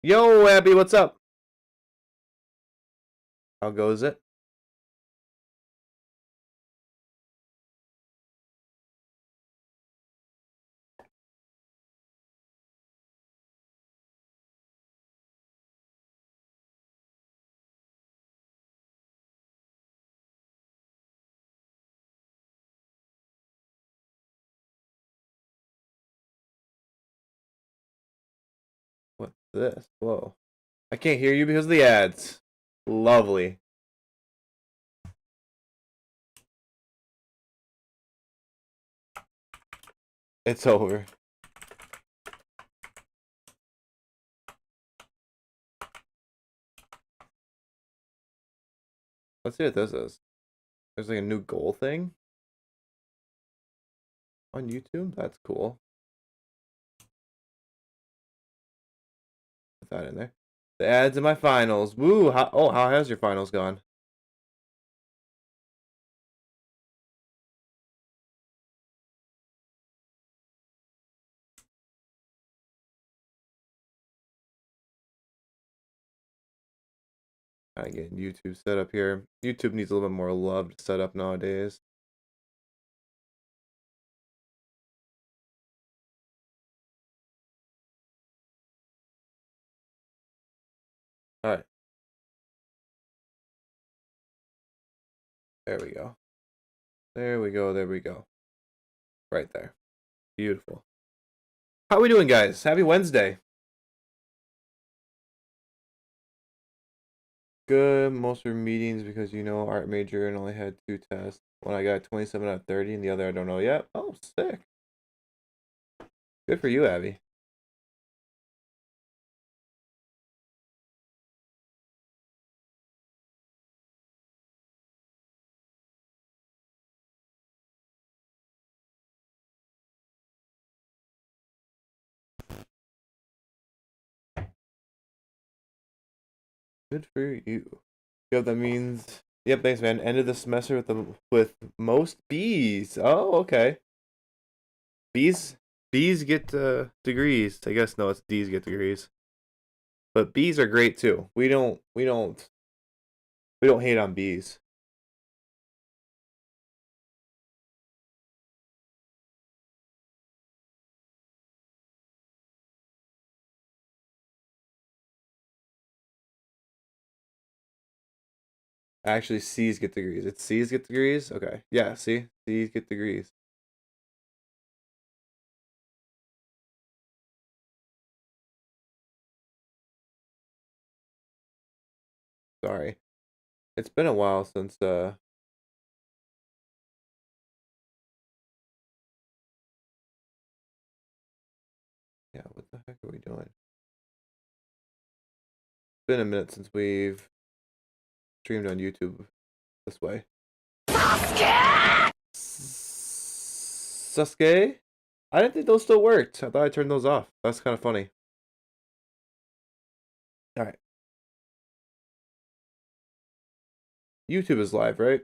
Yo, Abby, what's up? How goes it? What's this? Whoa. I can't hear you because of the ads. Lovely. It's over. Let's see what this is. There's like a new goal thing on YouTube. That's cool. Put that in there. The ads in my finals. Woo! How has your finals gone? Kind of getting YouTube set up here. YouTube needs a little bit more love to set up nowadays. All right. There we go. There we go. There we go. Right there. Beautiful. How we doing, guys? Happy Wednesday. Good. Most were meetings because art major and only had 2 tests. One I got 27 out of 30 and the other I don't know yet. Oh, sick. Good for you, Abby. Good for you. Yep, that means thanks man. Ended the semester with most B's. Oh, okay. B's get degrees. I guess no, it's D's get degrees. But B's are great too. We don't hate on B's. Actually, C's get degrees. It's C's get degrees? Okay. Yeah, see? C's get degrees. Sorry. It's been a while since yeah, what the heck are we doing? It's been a minute since we've streamed on YouTube this way. Sasuke? I didn't think those still worked. I thought I turned those off. That's kind of funny. Alright. YouTube is live, right?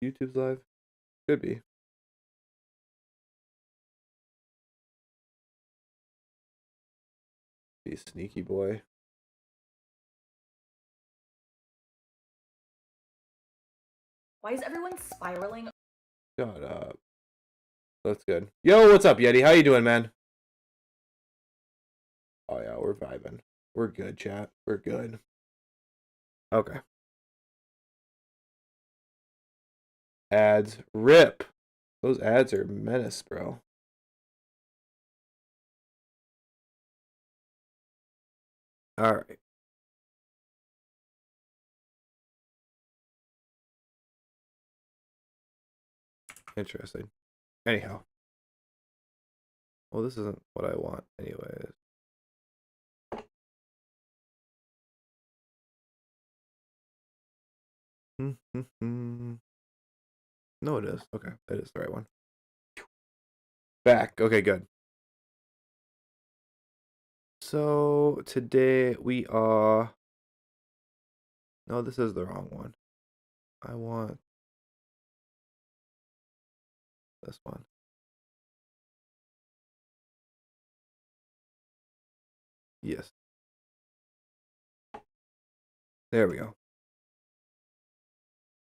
YouTube's live? Could be. Be a sneaky boy. Why is everyone spiraling? Shut up. That's good. Yo, what's up, Yeti? How you doing, man? Oh yeah, we're vibing. We're good, chat. We're good. Okay. Ads. Rip. Those ads are menace, bro. Alright. Interesting. Anyhow. Well, this isn't what I want anyways. No, it is. Okay, that is the right one. Back. Okay, good. So today we are. No, this is the wrong one. I want this one. Yes. There we go.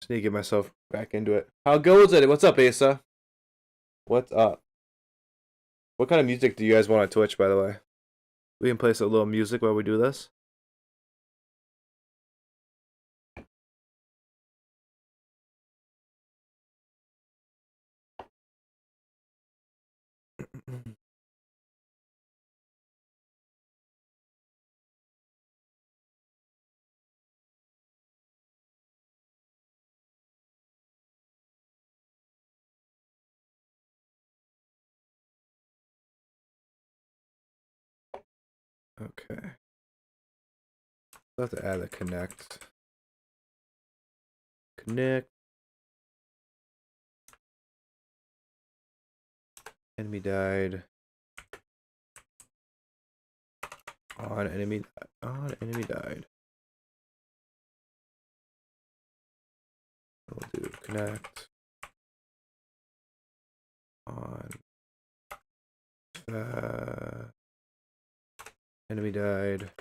Just need to get myself back into it. How goes it? What's up, Asa? What's up? What kind of music do you guys want on Twitch, by the way? We can play some little music while we do this. Okay. I'll have to add a connect. Connect. Enemy died. Enemy died. We'll do connect on enemy died.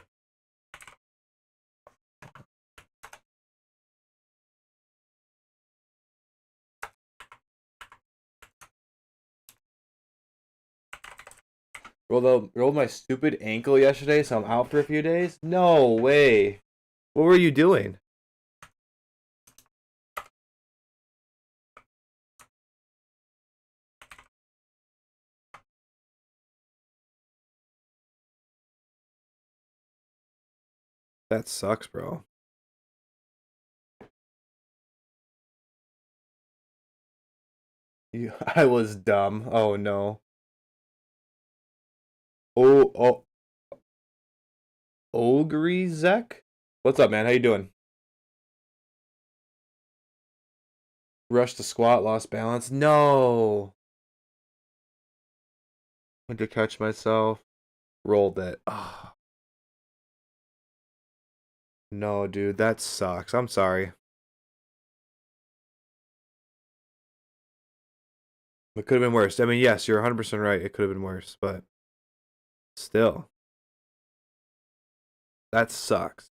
Rolled my stupid ankle yesterday, so I'm out for a few days. No way. What were you doing? That sucks, bro. I was dumb. Oh no. Oh, Ogrizek? What's up, man? How you doing? Rushed the squat, lost balance. No. Went to catch myself. Rolled it. Oh. No, dude, that sucks. I'm sorry. It could have been worse. I mean, yes, you're 100% right. It could have been worse, but still. That sucks.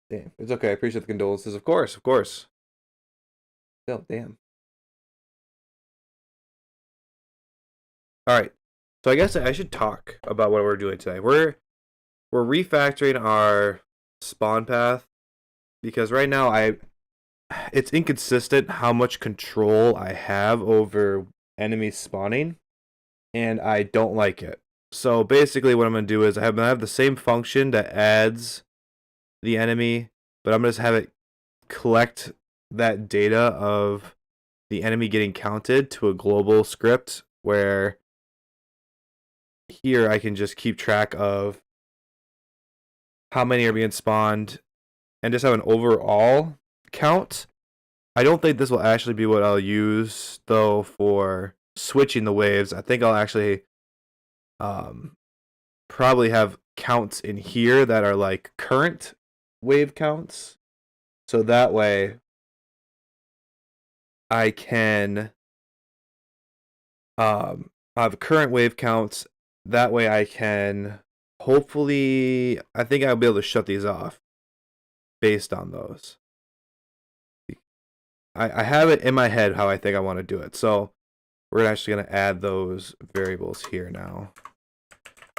Damn. It's okay. I appreciate the condolences. Of course, of course. Still, damn. All right. So I guess I should talk about what we're doing today. We're refactoring our spawn path because right now it's inconsistent how much control I have over enemies spawning, and I don't like it. So basically what I'm going to do is I have the same function that adds the enemy, but I'm going to have it collect that data of the enemy getting counted to a global script where here I can just keep track of how many are being spawned and just have an overall count. I don't think this will actually be what I'll use though for switching the waves. I think I'll actually probably have counts in here that are like current wave counts. So that way I can have current wave counts. That way I can hopefully, I think I'll be able to shut these off based on those. I have it in my head how I think I want to do it. So we're actually going to add those variables here now.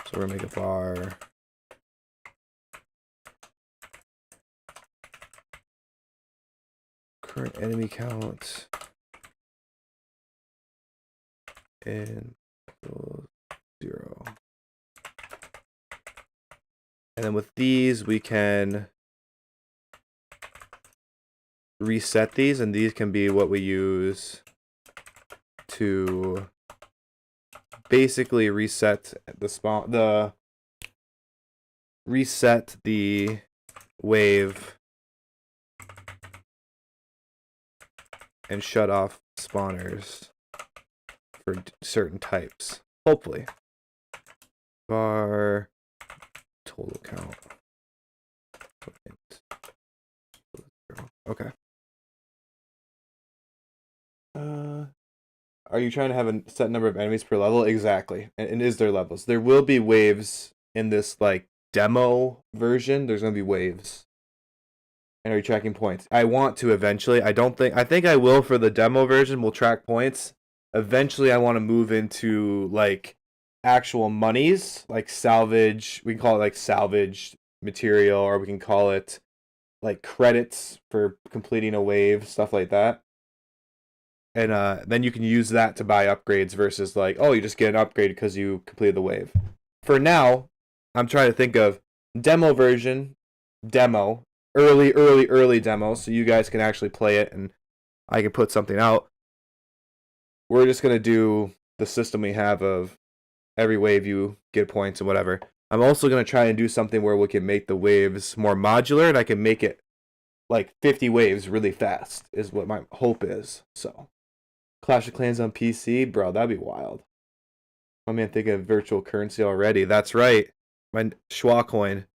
So we're going to make a var current enemy count and 0. And then with these, we can reset these, and these can be what we use to basically reset reset the wave and shut off spawners for certain types. Hopefully. Var total count. are you trying to have a set number of enemies per level? Exactly. And is there levels? There will be waves in this like demo version. There's gonna be waves. And are you tracking points? I want to eventually. I think I will for the demo version. We'll track points. Eventually I want to move into like actual monies, like salvage. We can call it like salvaged material, or we can call it like credits for completing a wave, stuff like that. And then you can use that to buy upgrades versus like, oh, you just get an upgrade because you completed the wave. For now, I'm trying to think of demo version, demo, early demo, so you guys can actually play it and I can put something out. We're just gonna do the system we have of every wave you get points and whatever. I'm also gonna try and do something where we can make the waves more modular and I can make it like 50 waves really fast is what my hope is. So Clash of Clans on PC, bro, that'd be wild. My man thinking of virtual currency already. That's right. My Schwa coin.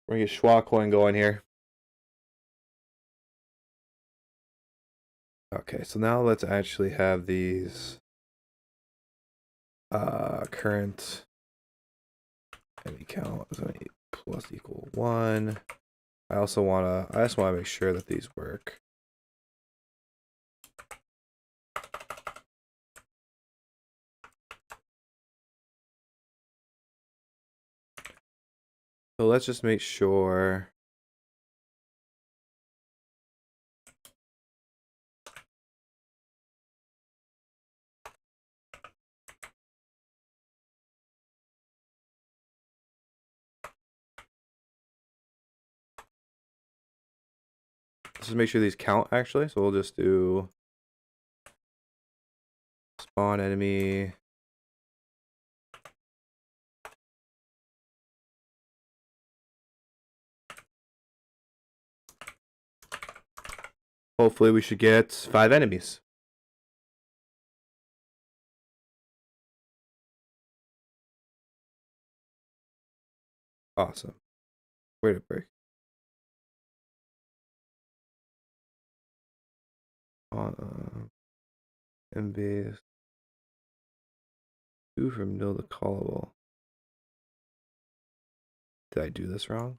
We're gonna get Schwa coin going here. Okay, so now let's actually have these current enemy count is gonna plus equal 1. I just wanna make sure that these work. So let's just make sure. Let's just make sure these count actually. So we'll just do spawn enemy. Hopefully we should get 5 enemies. Awesome. Way to break. MBs. 2 from nil to callable. Did I do this wrong?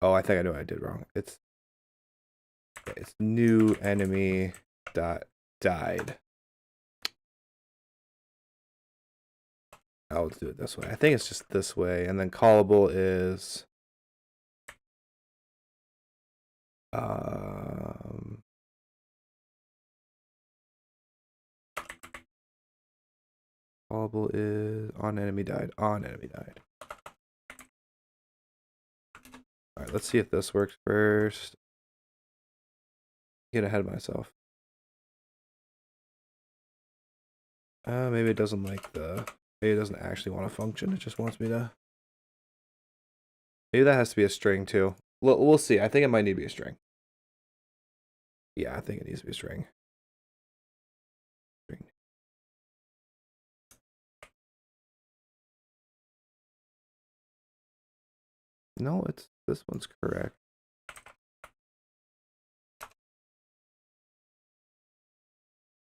Oh, I think I know what I did wrong. It's new enemy dot died. I'll do it this way. I think it's just this way, and then callable is callable is on enemy died. On enemy died. All right, let's see if this works first. Get ahead of myself. Maybe it doesn't like the. Maybe it doesn't actually want to function. It just wants me to. Maybe that has to be a string too. We'll see. I think it might need to be a string. Yeah, I think it needs to be a string. No, it's this one's correct.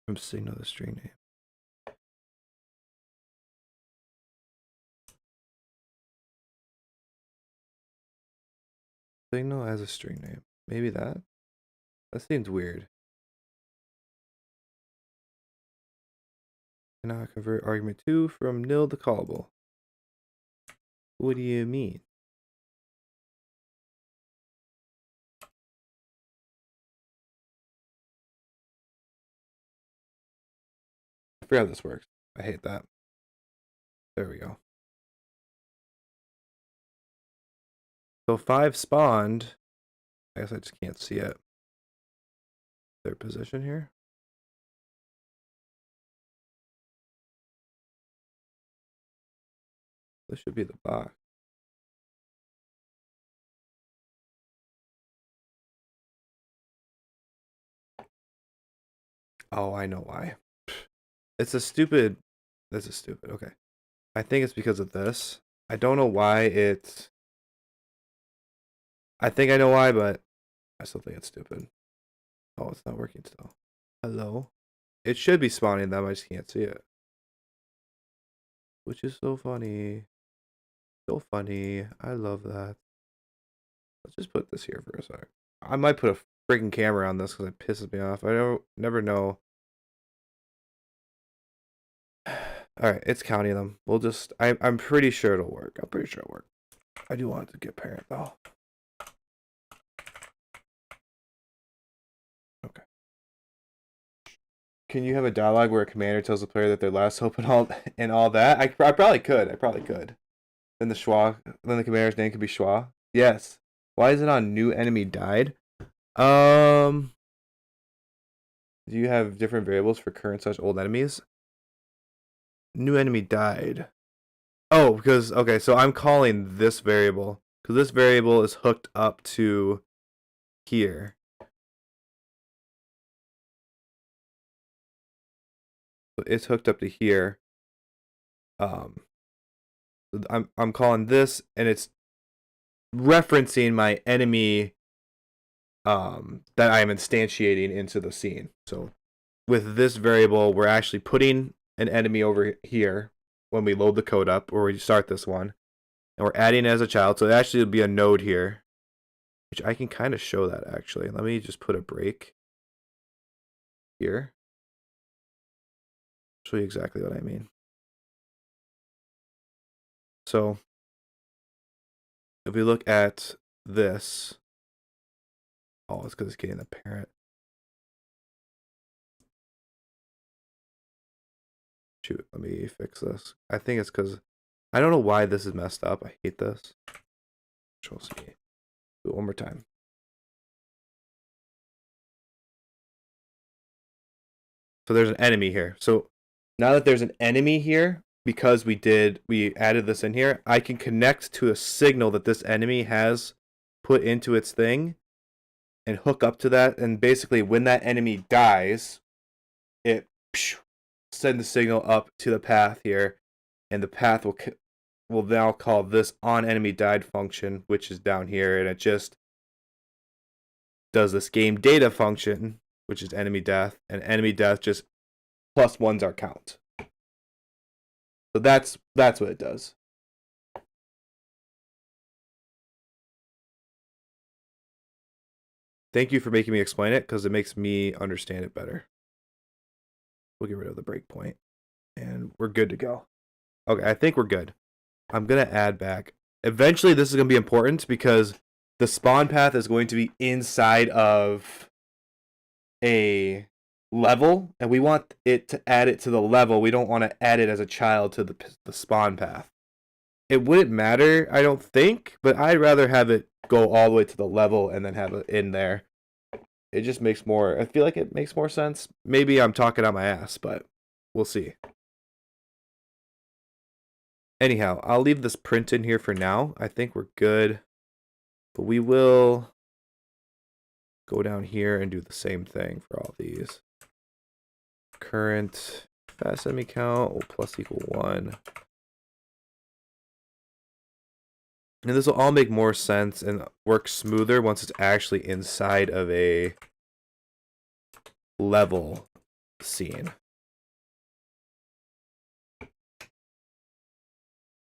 From signal the string name. Signal as a string name. Maybe that? That seems weird. Cannot convert argument 2 from nil to callable. What do you mean? I forgot how this works. I hate that. There we go. So 5 spawned. I guess I just can't see it. Their position here. This should be the box. Oh, I know why. It's a stupid. This is stupid. Okay. I think it's because of this. I don't know why it I think I know why, but I still think it's stupid. Oh, it's not working still. Hello? It should be spawning them, I just can't see it. Which is so funny. So funny. I love that. Let's just put this here for a sec. I might put a freaking camera on this because it pisses me off. I don't never know. Alright, it's counting them. We'll just I'm pretty sure it'll work. I'm pretty sure it'll work. I do want it to get parent though. Okay. Can you have a dialogue where a commander tells the player that their last hope and all that? I probably could. I probably could. Then the commander's name could be Schwa. Yes. Why is it on new enemy died? Do you have different variables for current / old enemies? New enemy died. Oh, because okay, so I'm calling this variable because this variable is hooked up to here. So it's hooked up to here. I'm calling this, and it's referencing my enemy that I am instantiating into the scene. So with this variable, we're actually putting an enemy over here when we load the code up, or we start this one, and we're adding as a child. So it actually will be a node here, which I can kind of show that actually. Let me just put a break here. Show you exactly what I mean. So if we look at this, oh, it's because it's getting the parent. Shoot, let me fix this. I think it's because I don't know why this is messed up. I hate this. Control C. Do it one more time. So there's an enemy here. So now that there's an enemy here, because we added this in here, I can connect to a signal that this enemy has put into its thing and hook up to that. And basically, when that enemy dies, it send the signal up to the path here, and the path will now call this on enemy died function, which is down here, and it just does this game data function, which is enemy death, and enemy death just +1s our count. So that's what it does. Thank you for making me explain it because it makes me understand it better. We'll get rid of the breakpoint, and we're good to go. Okay, I think we're good. I'm gonna add back. Eventually, this is gonna be important because the spawn path is going to be inside of a level, and we want it to add it to the level. We don't want to add it as a child to the spawn path. It wouldn't matter, I don't think, but I'd rather have it go all the way to the level and then have it in there. It just makes more, I feel like it makes more sense. Maybe I'm talking out my ass, but we'll see. Anyhow, I'll leave this print in here for now. I think we're good. But we will go down here and do the same thing for all these. Current fast enemy count will plus equal 1. And this will all make more sense and work smoother once it's actually inside of a level scene.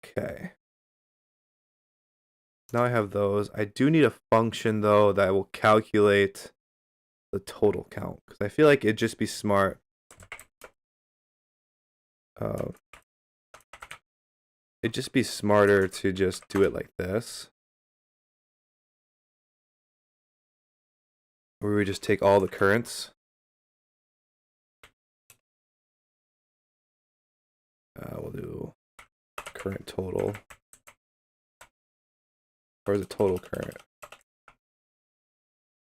Okay. Now I have those. I do need a function though that will calculate the total count because I feel like it'd just be smart. It'd just be smarter to just do it like this, where we just take all the currents. We'll do current total. Or is it total current?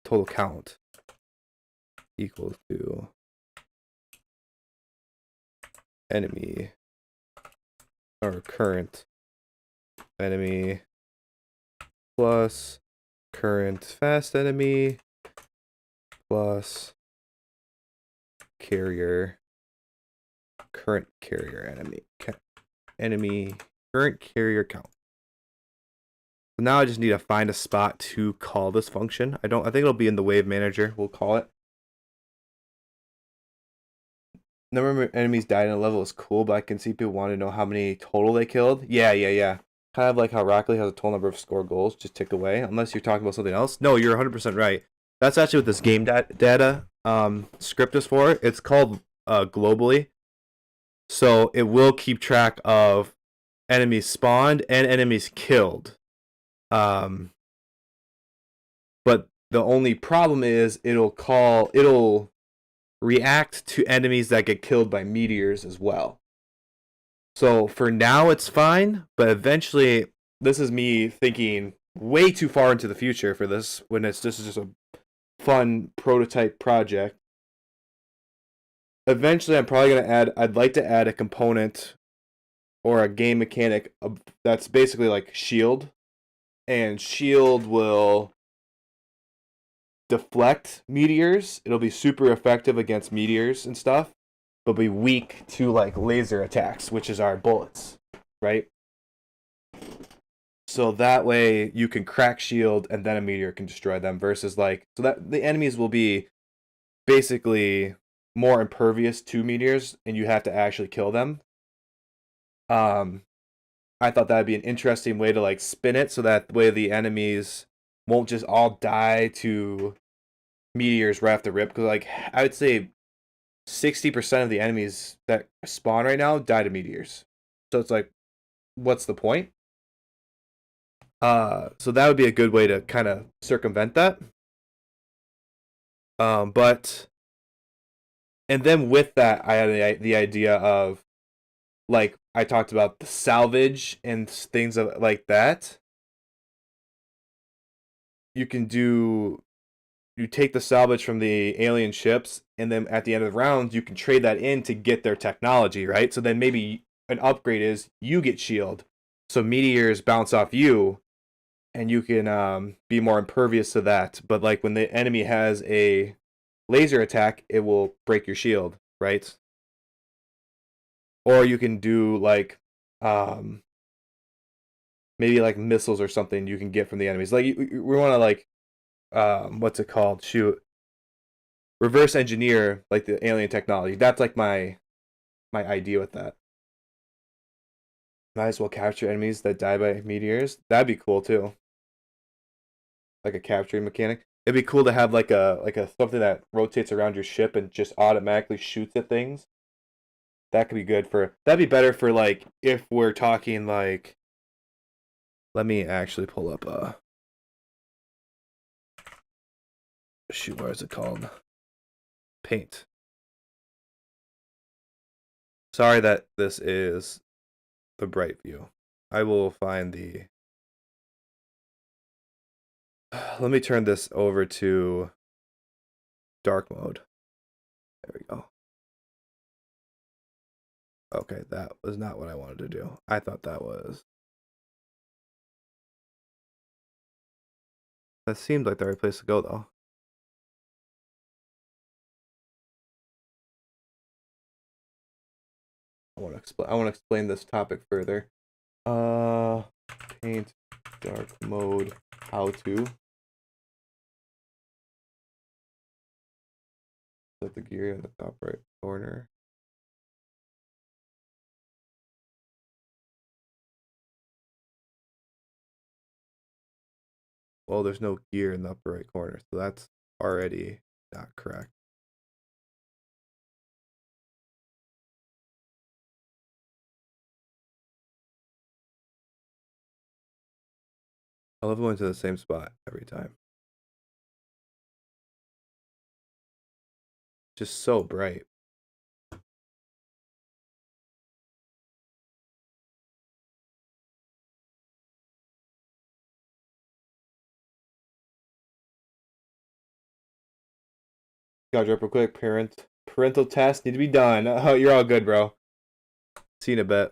Total count equals to enemy or current enemy plus current fast enemy plus carrier current carrier enemy current carrier count. Now I just need to find a spot to call this function. I think it'll be in the wave manager. We'll call it. Number of enemies died in a level is cool, but I can see people want to know how many total they killed. Yeah. Kind of like how Rocket League has a total number of score goals just tick away, unless you're talking about something else. No, you're 100% right. That's actually what this game data script is for. It's called globally. So it will keep track of enemies spawned and enemies killed. But the only problem is it'll react to enemies that get killed by meteors as well. So for now it's fine, but eventually this is me thinking way too far into the future for this when this is just a fun prototype project. Eventually I'd like to add a component or a game mechanic that's basically like shield, and shield will deflect meteors. It'll be super effective against meteors and stuff, but be weak to like laser attacks, which is our bullets, right? So that way you can crack shield and then a meteor can destroy them versus like so that the enemies will be basically more impervious to meteors and you have to actually kill them. I thought that'd be an interesting way to like spin it so that way the enemies won't just all die to meteors right off the rip. Because like I would say 60% of the enemies that spawn right now die to meteors. So it's like, what's the point? So that would be a good way to kind of circumvent that. But and then with that, I had the idea of like I talked about the salvage and things like that. You can do you take the salvage from the alien ships, and then at the end of the round, you can trade that in to get their technology, right? So then maybe an upgrade is you get shield, so meteors bounce off you, and you can be more impervious to that. But like when the enemy has a laser attack, it will break your shield, right? Or you can do like maybe like missiles or something you can get from the enemies. Like we want to like what's it called? Shoot, reverse engineer like the alien technology. That's like my idea with that. Might as well capture enemies that die by meteors. That'd be cool too. Like a capturing mechanic. It'd be cool to have like a something that rotates around your ship and just automatically shoots at things. That could be good for. That'd be better for like if we're talking like. Let me actually pull up shoot, what is it called? Paint. Sorry that this is the bright view. I will find the. Let me turn this over to dark mode. There we go. Okay, that was not what I wanted to do. I thought that was. That seemed like the right place to go, though. I want to explain this topic further. Paint dark mode how to. Set the gear in the top right corner. Well, there's no gear in the upper right corner, so that's already not correct. I love going to the same spot every time. Just so bright. Gotta drop real quick. Parental tests need to be done. Oh, you're all good, bro. See you in a bit.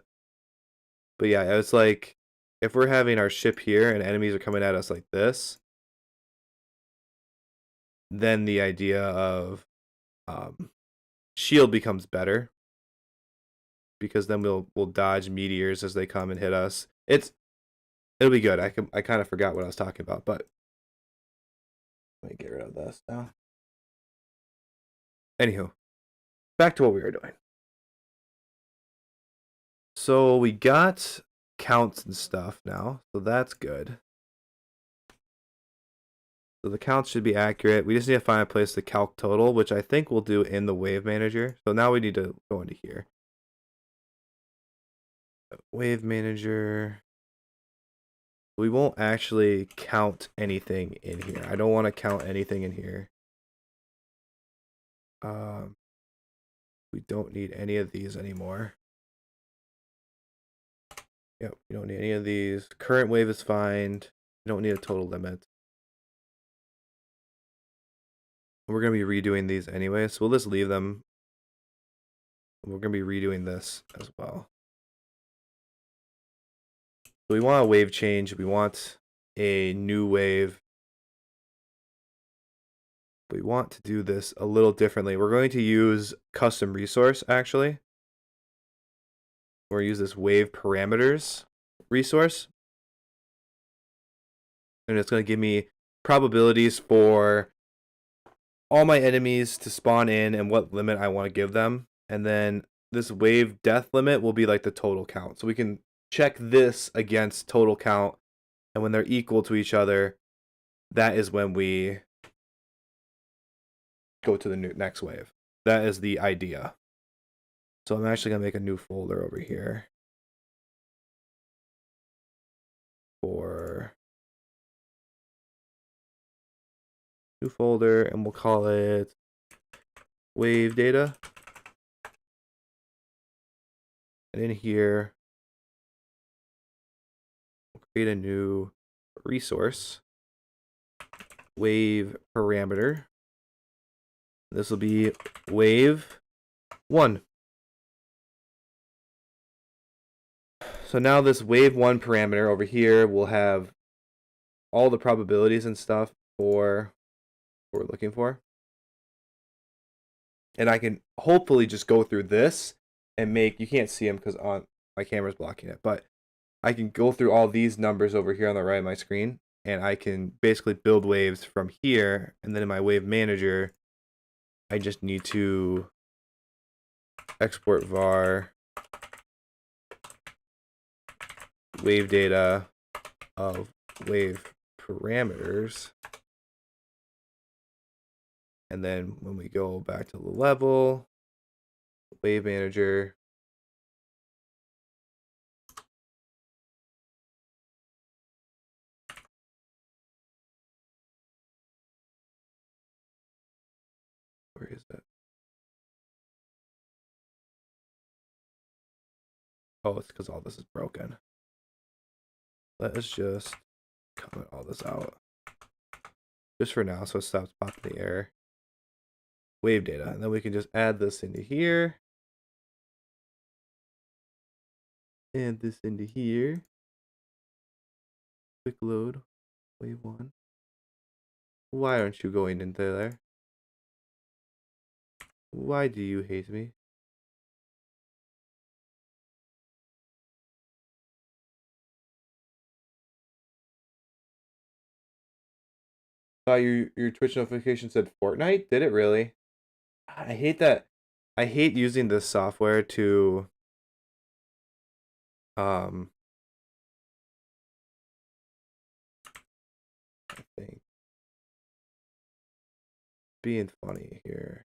But yeah, it's like if we're having our ship here and enemies are coming at us like this, then the idea of shield becomes better because then we'll dodge meteors as they come and hit us. It'll be good. I kind of forgot what I was talking about, but let me get rid of this now. Anywho, back to what we were doing. So we got counts and stuff now, so that's good. So the counts should be accurate. We just need to find a place to calc total, which I think we'll do in the wave manager. So now we need to go into here. Wave manager. We won't actually count anything in here. I don't want to count anything in here. We don't need any of these anymore. Yep, we don't need any of these. Current wave is fine. We don't need a total limit. We're going to be redoing these anyway, so we'll just leave them. We're going to be redoing this as well. So we want a wave change. We want a new wave. We want to do this a little differently. We're going to use custom resource, actually. We're going to use this wave parameters resource. And it's going to give me probabilities for all my enemies to spawn in and what limit I want to give them. And then this wave death limit will be like the total count. So we can check this against total count. And when they're equal to each other, that is when we go to the next wave. That is the idea. So I'm actually going to make a new folder over here for new folder, and we'll call it wave data. And in here, we'll create a new resource, wave parameter. This will be wave 1. So now this wave 1 parameter over here will have all the probabilities and stuff for what we're looking for. And I can hopefully just go through this and make, you can't see them because on my camera's blocking it, but I can go through all these numbers over here on the right of my screen, and I can basically build waves from here. And then in my wave manager, I just need to export var wave data of wave parameters. And then when we go back to the level, wave manager, where is that? Oh, it's because all this is broken. Let us just comment all this out. Just for now, so it stops popping the error. Wave data, and then we can just add this into here. Add this into here. Quick load. Wave 1. Why aren't you going into there? Why do you hate me? Your Twitch notification said Fortnite? Did it really? I hate that. I hate using this software to I think being funny here.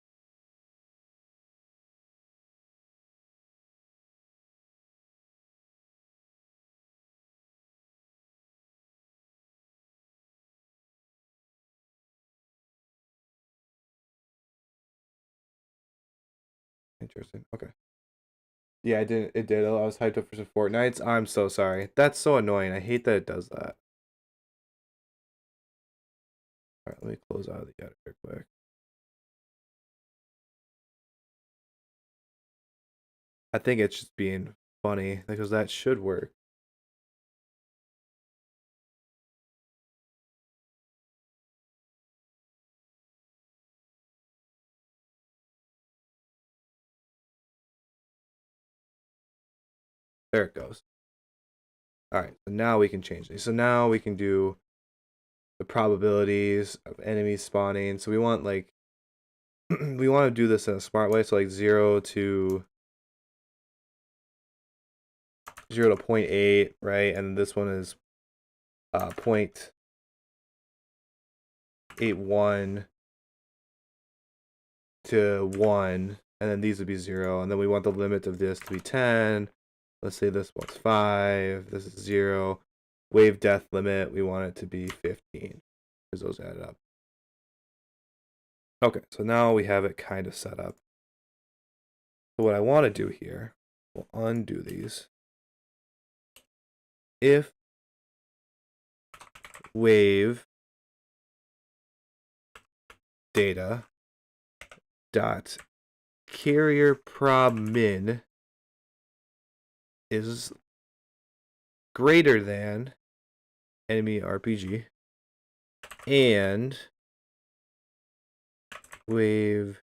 Interesting. Okay. Yeah, I did. It did. I was hyped up for some Fortnites. I'm so sorry. That's so annoying. I hate that it does that. All right, let me close out of the editor quick. I think it's just being funny because that should work. There it goes. All right, so now we can change these. So now we can do the probabilities of enemies spawning. So we want like we want to do this in a smart way. So like 0 to 0.8, right? And this one is 0.81 to 1, and then these would be 0. And then we want the limit of this to be 10. Let's say this one's 5. This is 0. Wave depth limit, we want it to be 15 because those add up. Okay, so now we have it kind of set up. So what I want to do here, we'll undo these. If wave data dot carrier prob min is greater than enemy RPG and wave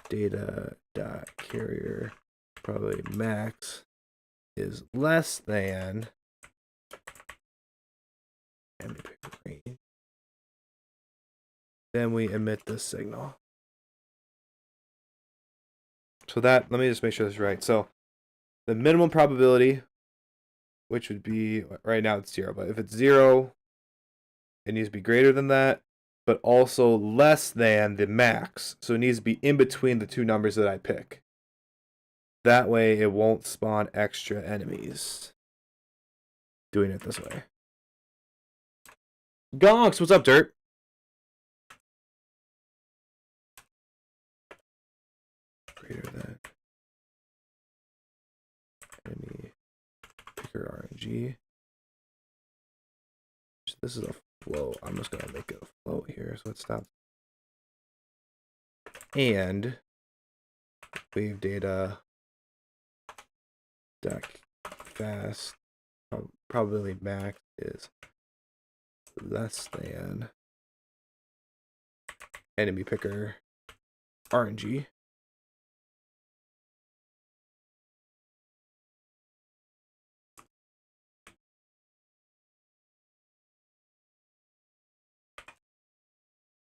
data dot carrier probably max is less than enemy picker range, then we emit this signal. So that, let me just make sure this is right. So the minimum probability, which would be, right now it's 0, but if it's 0, it needs to be greater than that, but also less than the max. So it needs to be in between the two numbers that I pick. That way it won't spawn extra enemies. Doing it this way. Gonks, what's up, Dirt? Greater than enemy picker RNG. This is a flow. I'm just gonna make it a flow here, so it stops. And wave data deck fast probability max is less than enemy picker RNG.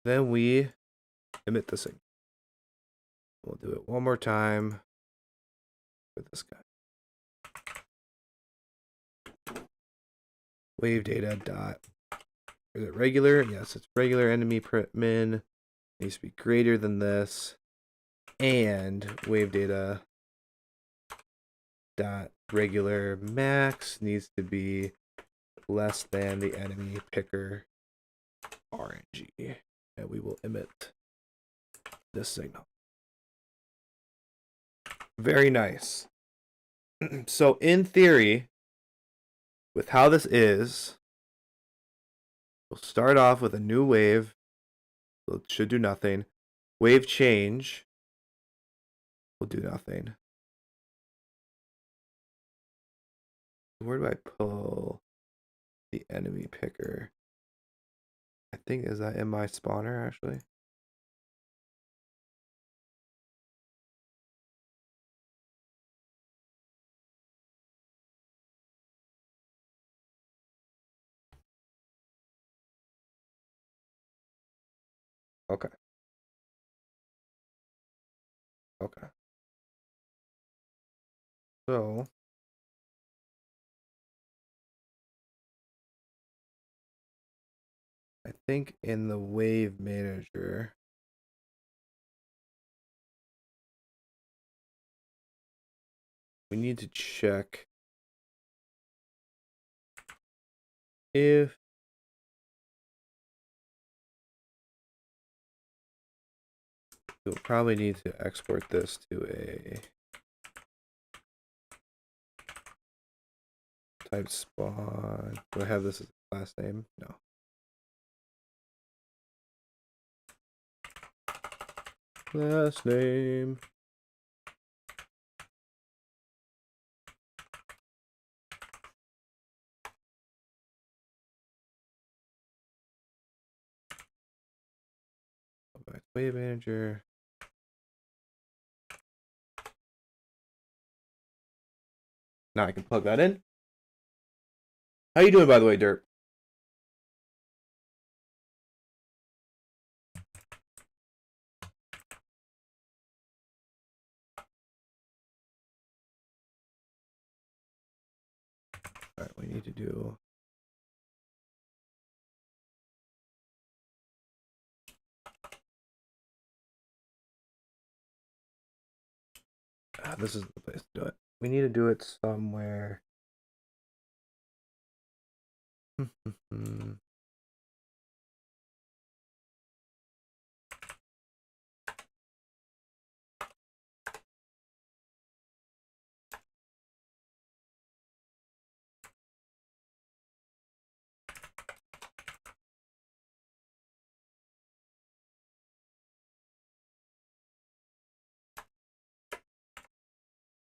Then we emit the signal. We'll do it one more time for this guy. Wave data dot, is it regular? Yes, it's regular. Enemy min needs to be greater than this, and wave data dot regular max needs to be less than the enemy picker RNG, and we will emit this signal. Very nice. So in theory, with how this is, we'll start off with a new wave. So it should do nothing. Wave change will do nothing. Where do I pull the enemy picker? I think, is that in my spawner actually? Okay. Okay. So I think in the wave manager, we need to check if we'll probably need to export this to a type spawn. Do I have this as a class name? No. Class name. Go back to wave manager. Now I can plug that in. How you doing, by the way, Dirk? All right, we need to do. This is the place to do it. We need to do it somewhere.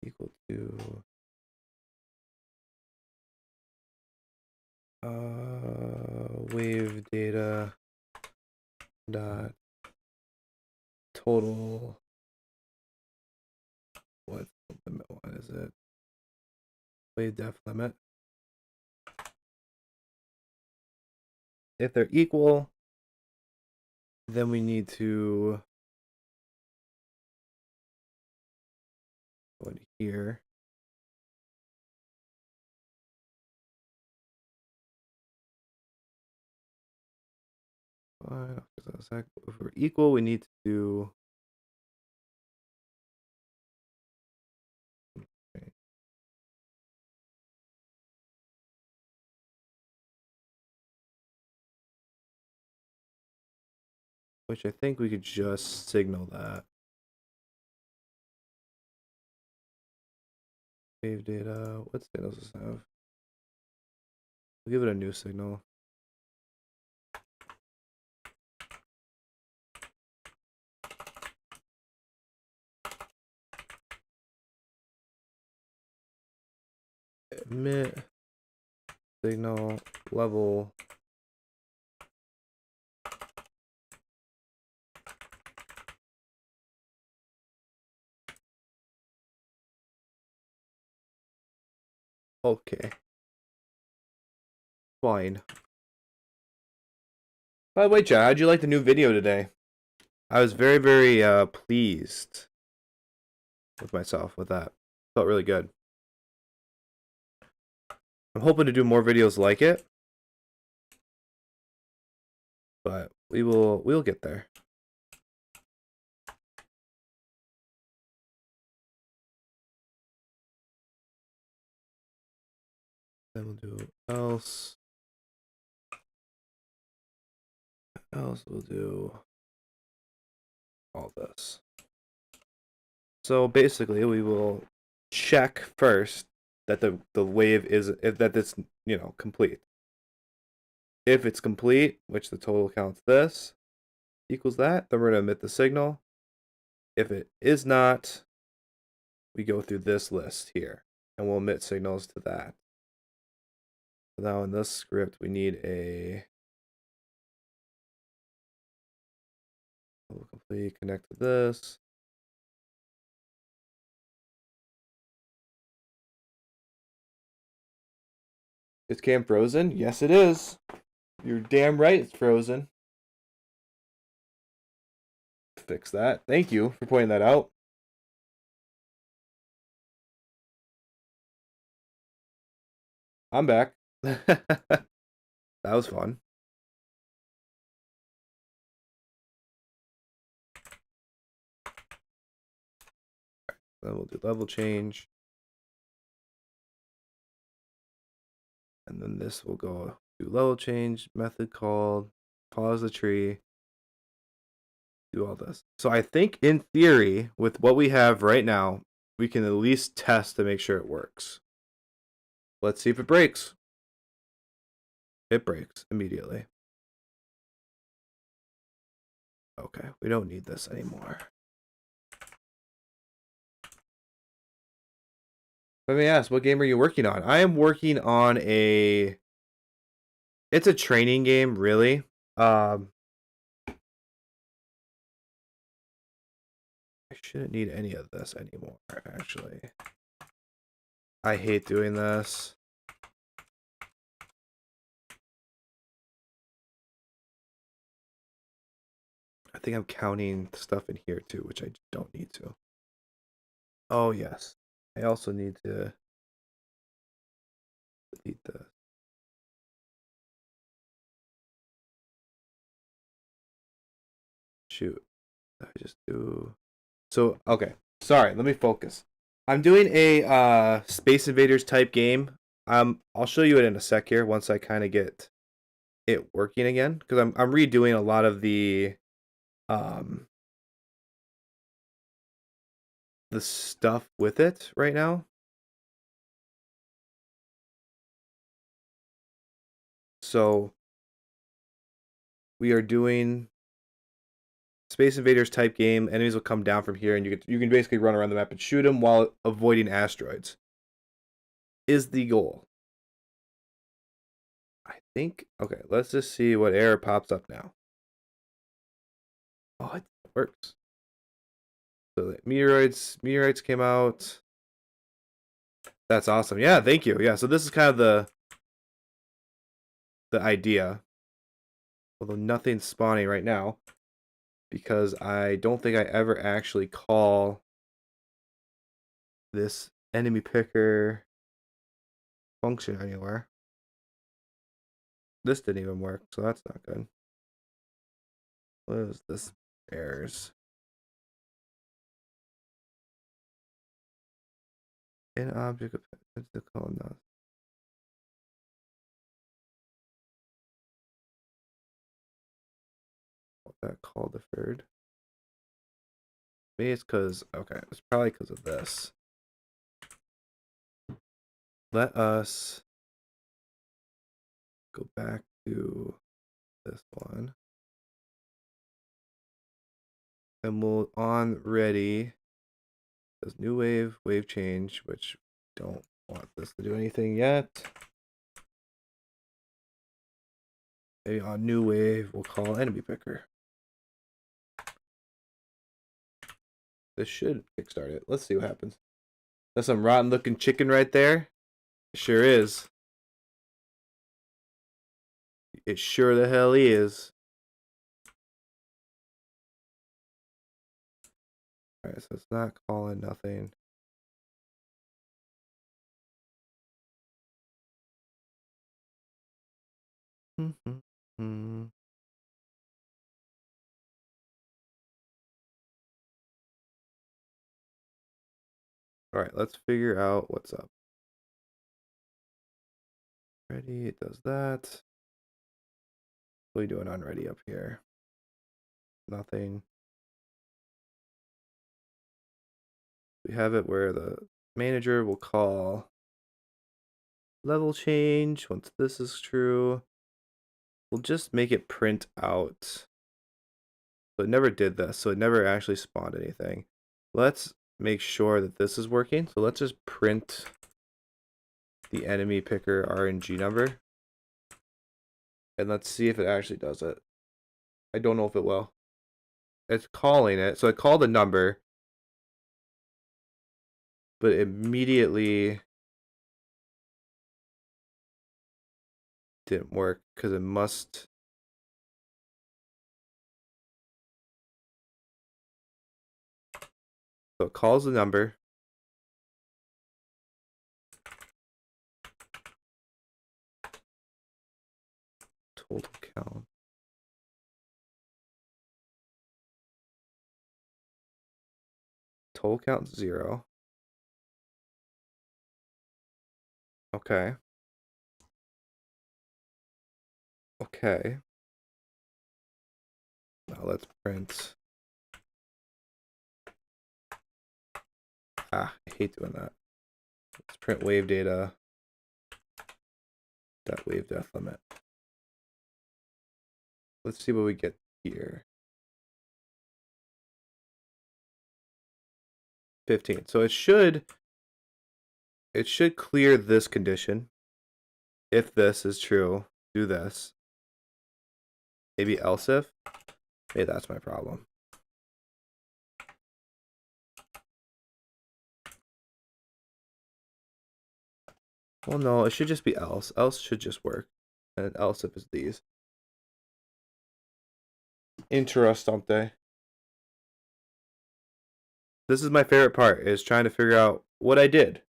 Equal to wave data dot total. What's the limit one? Is it wave def limit? If they're equal, then we need to go in here. If we're equal, we need to do. Okay. Which I think we could just signal that. Wave data. What signals does this have? We'll give it a new signal. Emit signal level. Okay. Fine. By the way, Chad, how'd you like the new video today? I was very, very pleased with myself with that. Felt really good. I'm hoping to do more videos like it, but we'll get there. Then we'll do else. Else we'll do all this. So basically, we will check first that the wave is that it's complete. If it's complete, which the total counts this equals that, then we're gonna emit the signal. If it is not, we go through this list here, and we'll emit signals to that. Now in this script, we need a complete connect to this. Is cam frozen? Yes, it is. You're damn right it's frozen. Fix that. Thank you for pointing that out. I'm back. That was fun. Then we'll do level change. And then this will go do level change, method called, pause the tree, do all this. So I think in theory, with what we have right now, we can at least test to make sure it works. Let's see if it breaks. It breaks immediately. Okay, we don't need this anymore. Let me ask, what game are you working on? I am working on a... It's a training game, really. I shouldn't need any of this anymore, actually. I hate doing this. think I'm counting stuff in here too, which I don't need to. Oh yes. I also need to delete the shoot. I just do so okay. Sorry, let me focus. I'm doing a Space Invaders type game. I'll show you it in a sec here once I kind of get it working again because I'm redoing a lot of um the stuff with it right now. So we are doing Space Invaders type game. Enemies will come down from here, and you can basically run around the map and shoot them while avoiding asteroids. Is the goal? I think. Okay, let's just see what error pops up now. Oh, it works. So the meteorites came out. That's awesome. Yeah, thank you. Yeah, so this is kind of the idea. Although nothing's spawning right now because I don't think I ever actually call this enemy picker function anywhere. This didn't even work, so that's not good. What is this? Errors. An object of the call not. That call deferred. Maybe it's because okay, it's probably because of this. Let us go back to this one. And we'll on ready. Says new wave change, which don't want this to do anything yet. Maybe on new wave we'll call enemy picker. This should kickstart it. Let's see what happens. That's some rotten looking chicken right there. It sure is. It sure the hell is. Alright, so it's not calling nothing. Alright, let's figure out what's up. Ready, it does that. What are we doing on ready up here? Nothing. We have it where the manager will call level change once this is true. We'll just make it print out. So it never did this, so it never actually spawned anything. Let's make sure that this is working. So let's just print the enemy picker RNG number. And let's see if it actually does it. I don't know if it will. It's calling it. So I called the number. But immediately didn't work because it must. So it calls the number. Total count. Total count 0. Okay. Okay. Now let's print. I hate doing that. Let's print wave data. That wave depth limit. Let's see what we get here. 15. So it should clear this condition. If this is true, do this. Maybe else if. Hey, that's my problem. Well, no, it should just be else. Else should just work. And else if is these. Interessante. This is my favorite part, is trying to figure out what I did.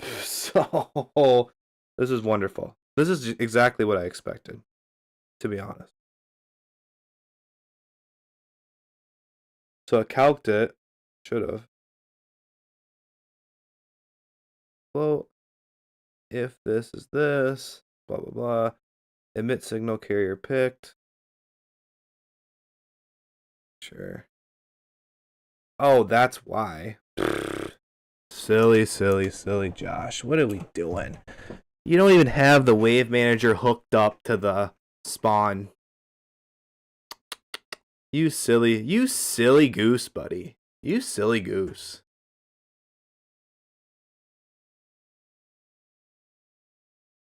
So, this is wonderful. This is exactly what I expected, to be honest. So I calced it. Should have. Well, if this is this, blah, blah, blah. Emit signal carrier picked. Sure. Oh, that's why. Silly, silly, silly Josh. What are we doing? You don't even have the wave manager hooked up to the spawn. You silly goose, buddy. You silly goose.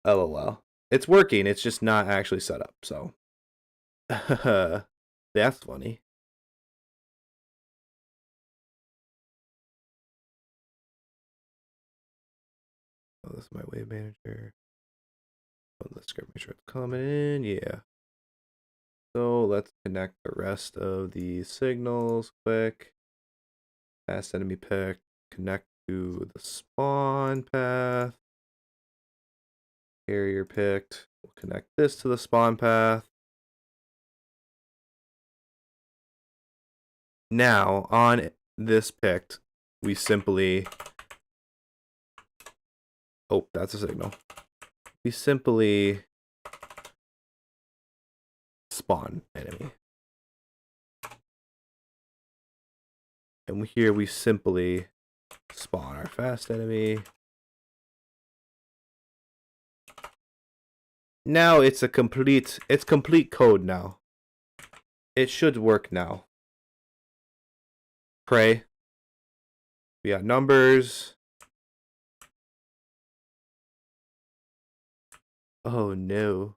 LOL. It's working. It's just not actually set up, so. That's funny. Oh, this is my wave manager. Oh, let's make sure it's coming in. Yeah. So let's connect the rest of the signals quick. Fast enemy pick. Connect to the spawn path. Carrier picked. We'll connect this to the spawn path. Now, on this picked, we simply... Oh, that's a signal. We simply spawn enemy. And here we simply spawn our fast enemy. Now it's complete code now. It should work now. Pray. We got numbers. Oh no.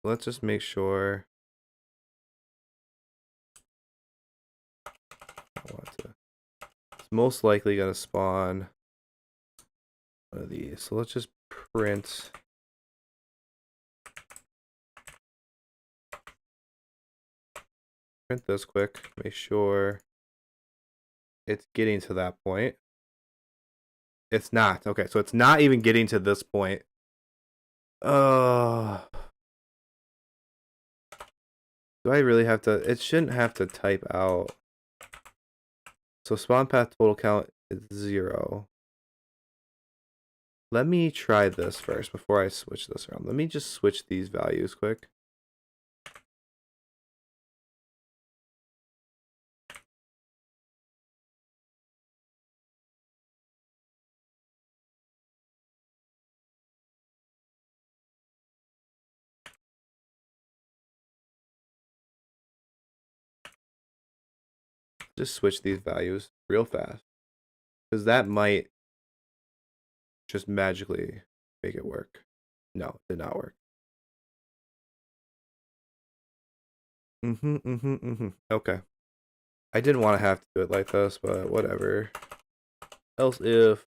Let's just make sure. It's most likely gonna spawn one of these. So let's just print. Print this quick. Make sure it's getting to that point. It's not. Okay, so it's not even getting to this point. Do I really have to? It shouldn't have to type out. So spawn path total count is 0. Let me try this first before I switch this around. Let me just switch these values quick. Just switch these values real fast, because that might just magically make it work. No, it did not work. Okay. I didn't want to have to do it like this, but whatever. Else if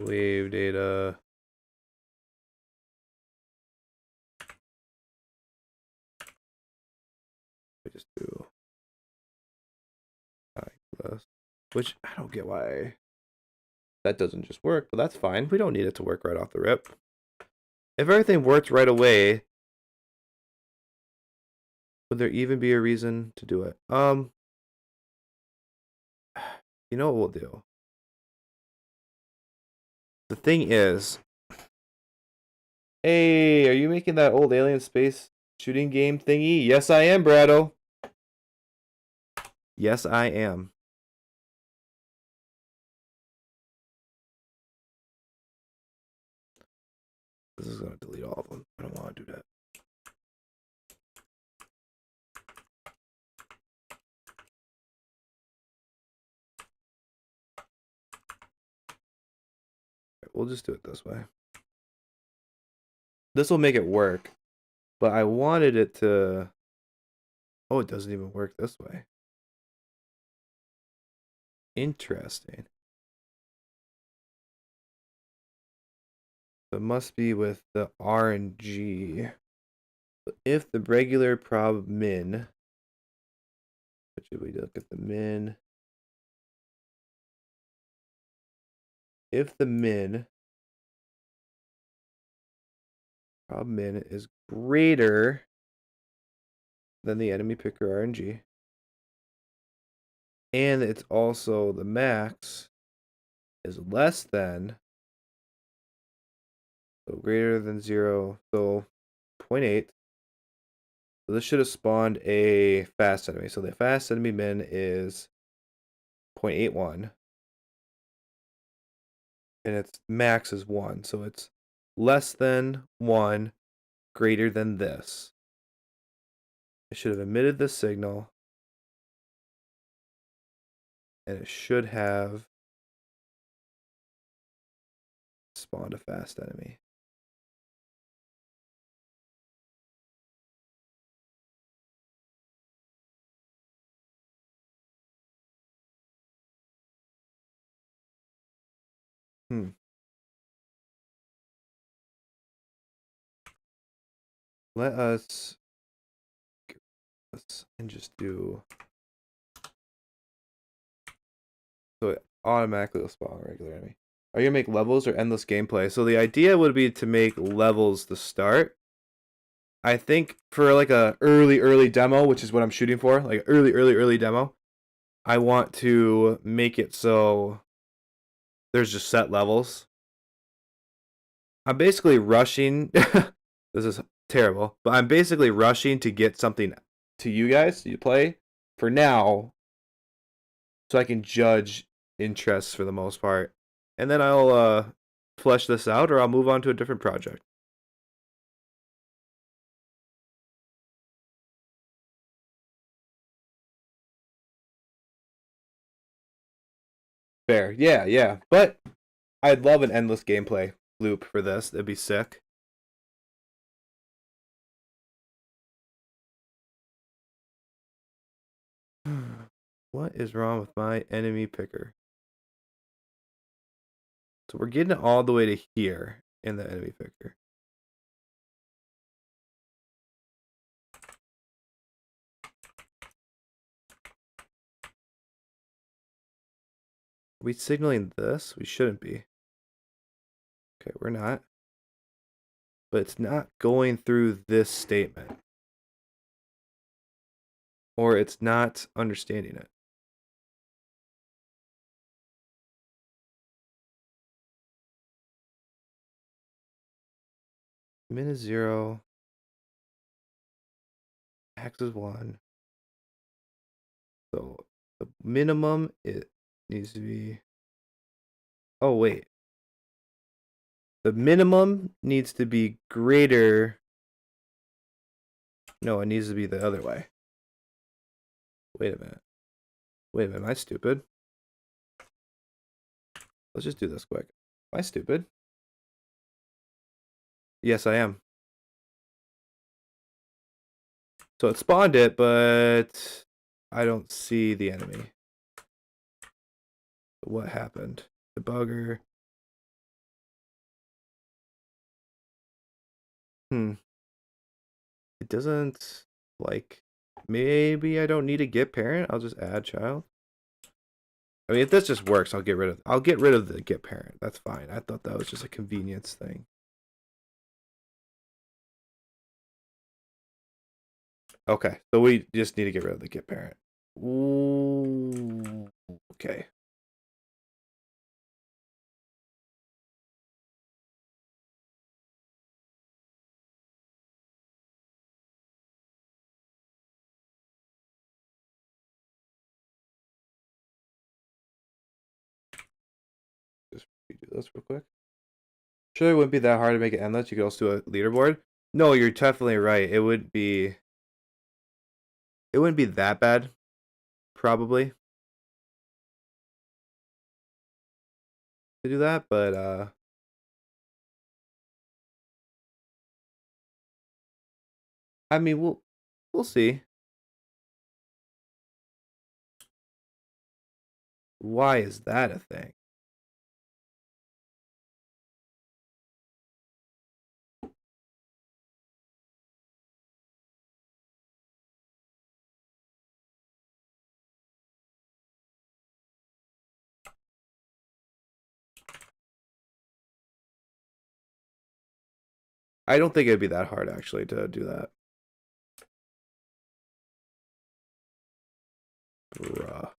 wave data. I just do this, which I don't get why that doesn't just work, but that's fine. We don't need it to work right off the rip. If everything worked right away, would there even be a reason to do it? You know what we'll do? The thing is, hey, are you making that old alien space shooting game thingy? Yes, I am, Brado. Yes, I am. This is going to delete all of them. I don't want to do that. We'll just do it this way. This will make it work, but I wanted it to... Oh, it doesn't even work this way. Interesting. So it must be with the RNG. If the regular prob min, what should we look at the min? If the min prob min is greater than the enemy picker RNG, and it's also the max is less than, so greater than 0, so 0.8. So this should have spawned a fast enemy. So the fast enemy min is 0.81. And its max is 1. So it's less than 1, greater than this. It should have emitted the signal. And it should have spawned a fast enemy. Let us and just do, so it automatically will spawn a regular enemy. Are you gonna make levels or endless gameplay? So the idea would be to make levels to start. I think for like a early demo, which is what I'm shooting for, like early demo, I want to make it so there's just set levels. I'm basically rushing. This is terrible, but I'm basically rushing to get something to you guys to play for now, so I can judge interests for the most part, and then I'll flesh this out, or I'll move on to a different project. Fair, yeah, but I'd love an endless gameplay loop for this. It'd be sick. What is wrong with my enemy picker? So we're getting all the way to here in the enemy picker. Are we signaling this? We shouldn't be. Okay, we're not. But it's not going through this statement. Or it's not understanding it. Min is 0. Max is 1. So the minimum, it needs to be... Oh, wait. The minimum needs to be greater... No, it needs to be the other way. Wait a minute. Am I stupid? Let's just do this quick. Am I stupid? Yes, I am. So it spawned it, but I don't see the enemy. What happened? Debugger. It doesn't, like, maybe I don't need a get parent. I'll just add child. I mean, if this just works, I'll get rid of the get parent. That's fine. I thought that was just a convenience thing. Okay, so we just need to get rid of the get parent. Ooh, okay. Just redo this real quick. Sure, it wouldn't be that hard to make it endless. You could also do a leaderboard. No, you're definitely right. It wouldn't be that bad, probably, to do that, but I mean, we'll see. Why is that a thing? I don't think it'd be that hard actually to do that. Bruh.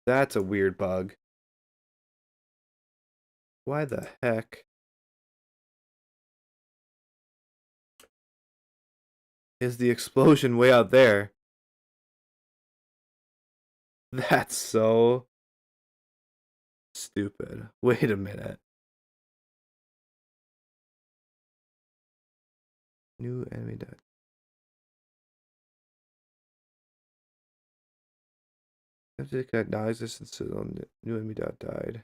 That's a weird bug. Why the heck is the explosion way out there? That's so stupid. Wait a minute. New enemy died. After the connect non-existent on new enemy died.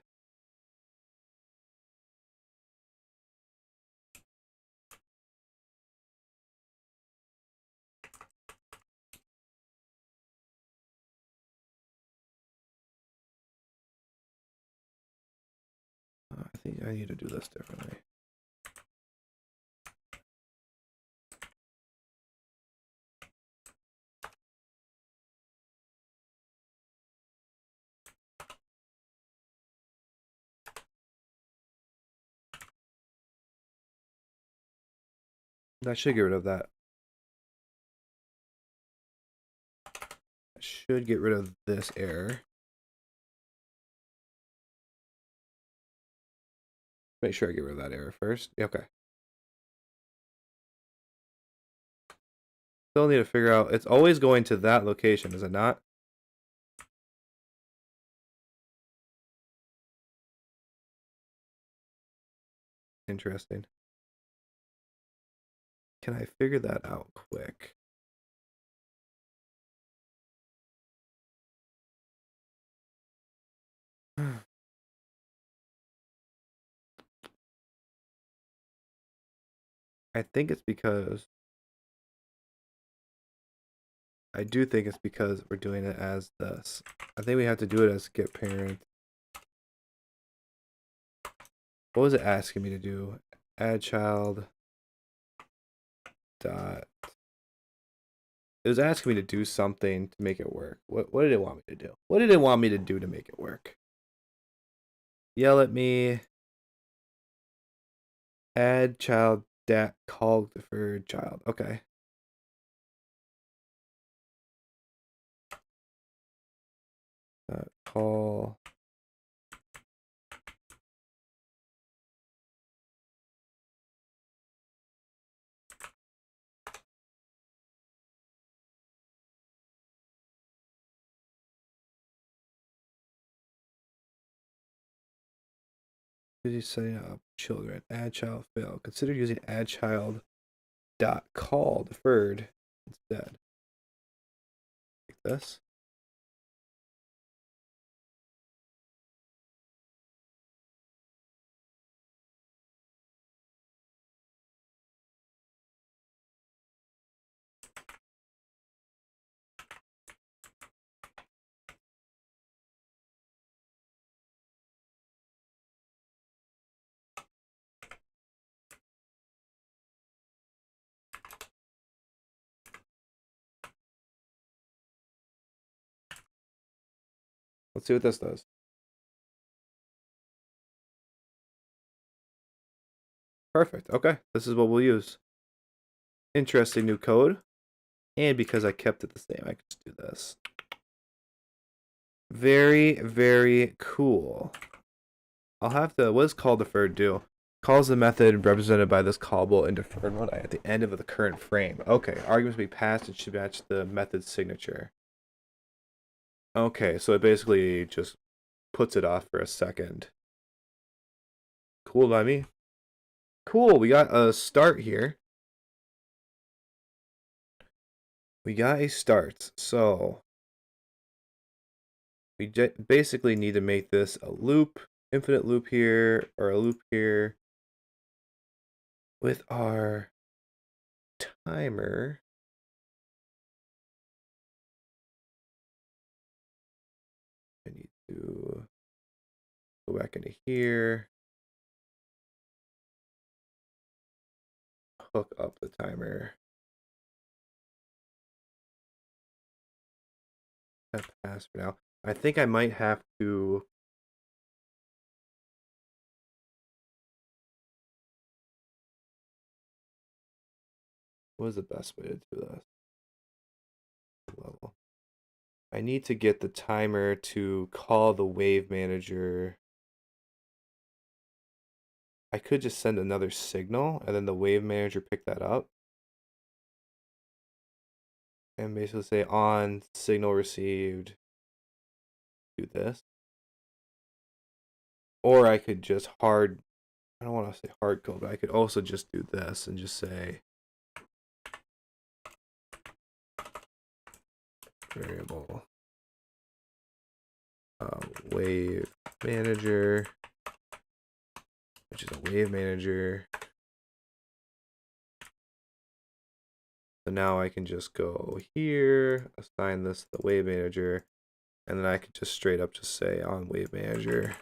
I think I need to do this differently. I should get rid of that. I should get rid of this error. Make sure I get rid of that error first. Okay. Still need to figure out. It's always going to that location, is it not? Interesting. Can I figure that out quick? I think it's because I do think it's because we're doing it as this. I think we have to do it as get parent. What was it asking me to do? Add child dot. It was asking me to do something to make it work. What did it want me to do? What did it want me to do to make it work? Yell at me. Add child dat call deferred child. Okay. Call. Busy setting up children. Add child fail. Consider using add child dot call deferred instead. Like this. Let's see what this does. Perfect. Okay. This is what we'll use. Interesting new code. And because I kept it the same, I can just do this. Very, very cool. I'll have to, what does call deferred do? Calls the method represented by this callable in deferred mode at the end of the current frame. Okay, arguments be passed and should match the method's signature. Okay, so it basically just puts it off for a second. Cool by me. Cool, we got a start here. We got a start, so we basically need to make this a loop, infinite loop here, or a loop here with our timer. I need to go back into here, hook up the timer. that pass for now. I think I might have to. What is the best way to do this? Level. I need to get the timer to call the wave manager. I could just send another signal and then the wave manager pick that up. And basically say on signal received, do this. Or I could just I don't want to say hard code, but I could also just do this and just say variable wave manager, which is a wave manager. So now I can just go here, assign this to the wave manager, and then I could just straight up just say on wave manager.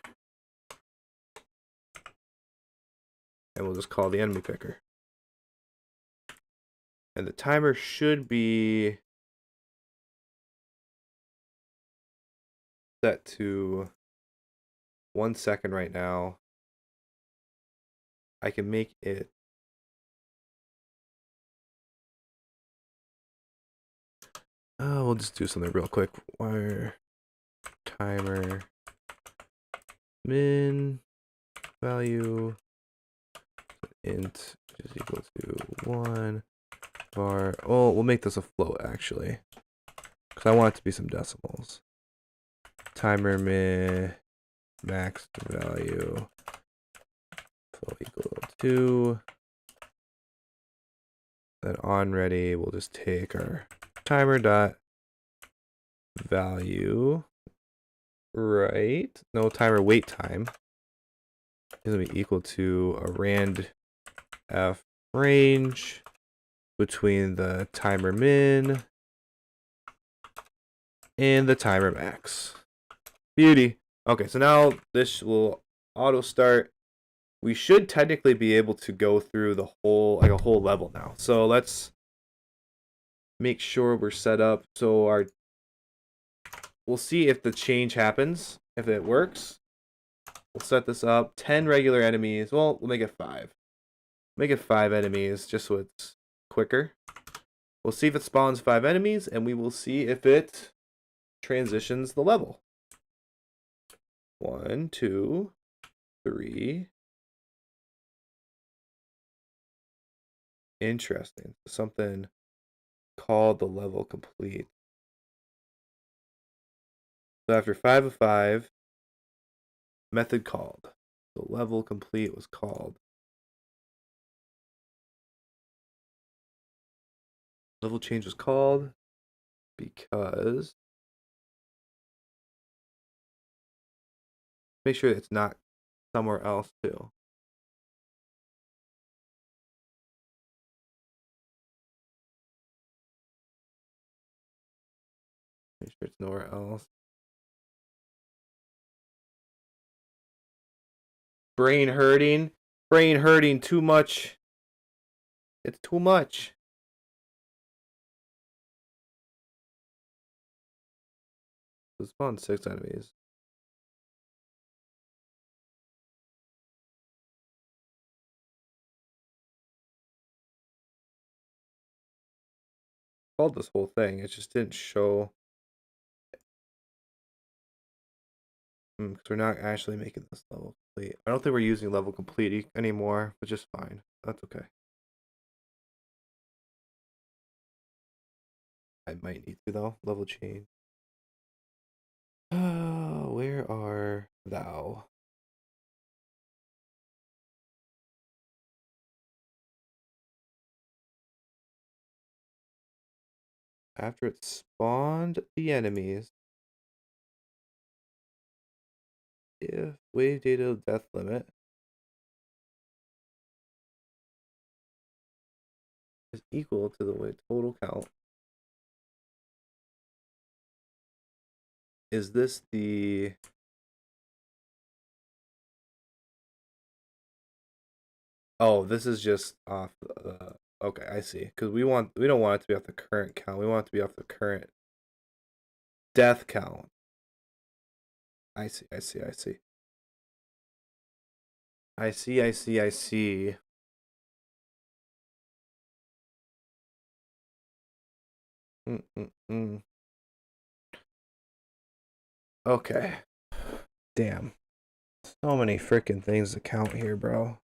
And we'll just call the enemy picker. And the timer should be set to 1 second right now. I can make it we'll just do something real quick. Wire timer min value int is equal to 1 var. Oh, we'll make this a float actually, because I want it to be some decimals. Timer min max value float equal to. Then on ready, we'll just take our timer dot value, right? No, timer wait time is gonna be equal to a rand f range between the timer min and the timer max. Beauty. Okay, so now this will auto start. We should technically be able to go through the whole, like a whole level now. So let's make sure we're set up so we'll see if the change happens, if it works. We'll set this up. 10 regular enemies. Well, we'll make it 5. Make it 5 enemies just so it's quicker. We'll see if it spawns 5 enemies, and we will see if it transitions the level. 1, 2, 3. Interesting. Something called the level complete. So after 5 of 5, method called. The level complete was called. Level change was called because make sure it's not somewhere else too. Make sure it's nowhere else. Brain hurting. Brain hurting too much. It's too much. So spawn 6 enemies. Called this whole thing. It just didn't show. Because we're not actually making this level complete. I don't think we're using level complete anymore, which is fine. That's okay. I might need to though. Level change. Where are thou? After it spawned the enemies, if wave data death limit is equal to the wave total count, is this the oh, this is just off okay, I see. Because we don't want it to be off the current count. We want it to be off the current death count. I see, I see, I see. I see, I see, I see. Mm-mm-mm. Okay. Damn. So many freaking things to count here, bro.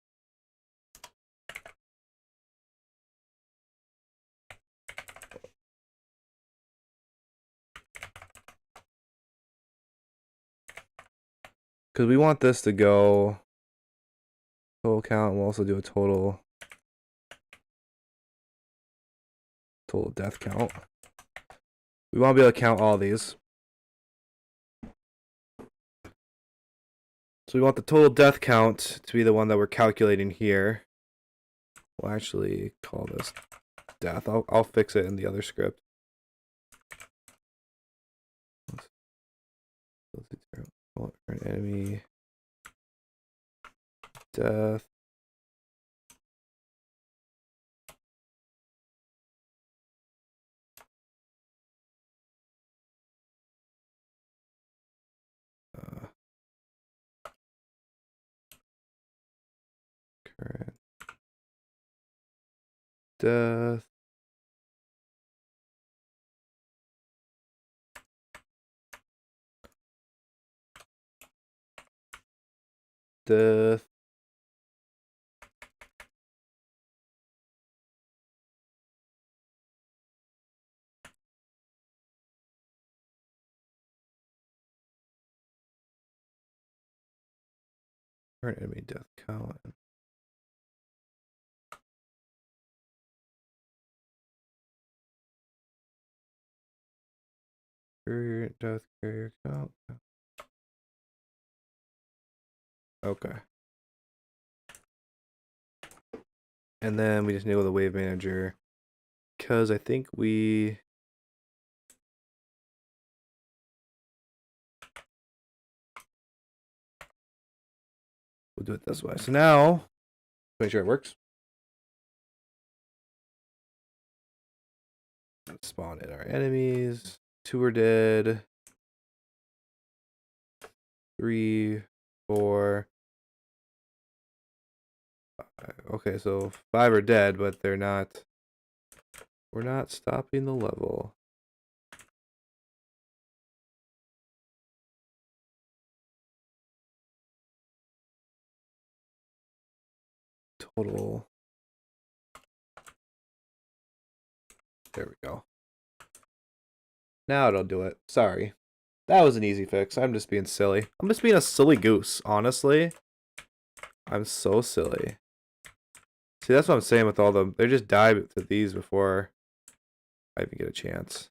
Because we want this to go total count. We'll also do a total death count. We want to be able to count all these. So we want the total death count to be the one that we're calculating here. We'll actually call this death. I'll fix it in the other script. Enemy death. Current death. Death. Current enemy death count. Current death carrier count. Okay. And then we just enable the wave manager because I think we'll do it this way. So now, make sure it works. Let's spawn in our enemies. 2 are dead. 3, 4. 5. Okay, so 5 are dead, but they're not. We're not stopping the level. Total. There we go. Now it'll do it. Sorry. That was an easy fix. I'm just being silly. I'm just being a silly goose, honestly. I'm so silly. See, that's what I'm saying with all them. They just die to these before I even get a chance.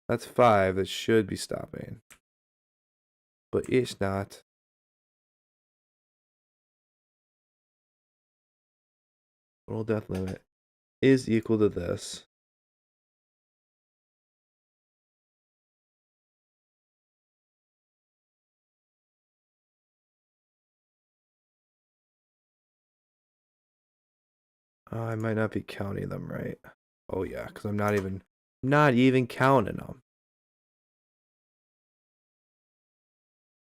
That's 5 that should be stopping. But it's not. Total death limit is equal to this. I might not be counting them right. Oh yeah, because I'm not even counting them.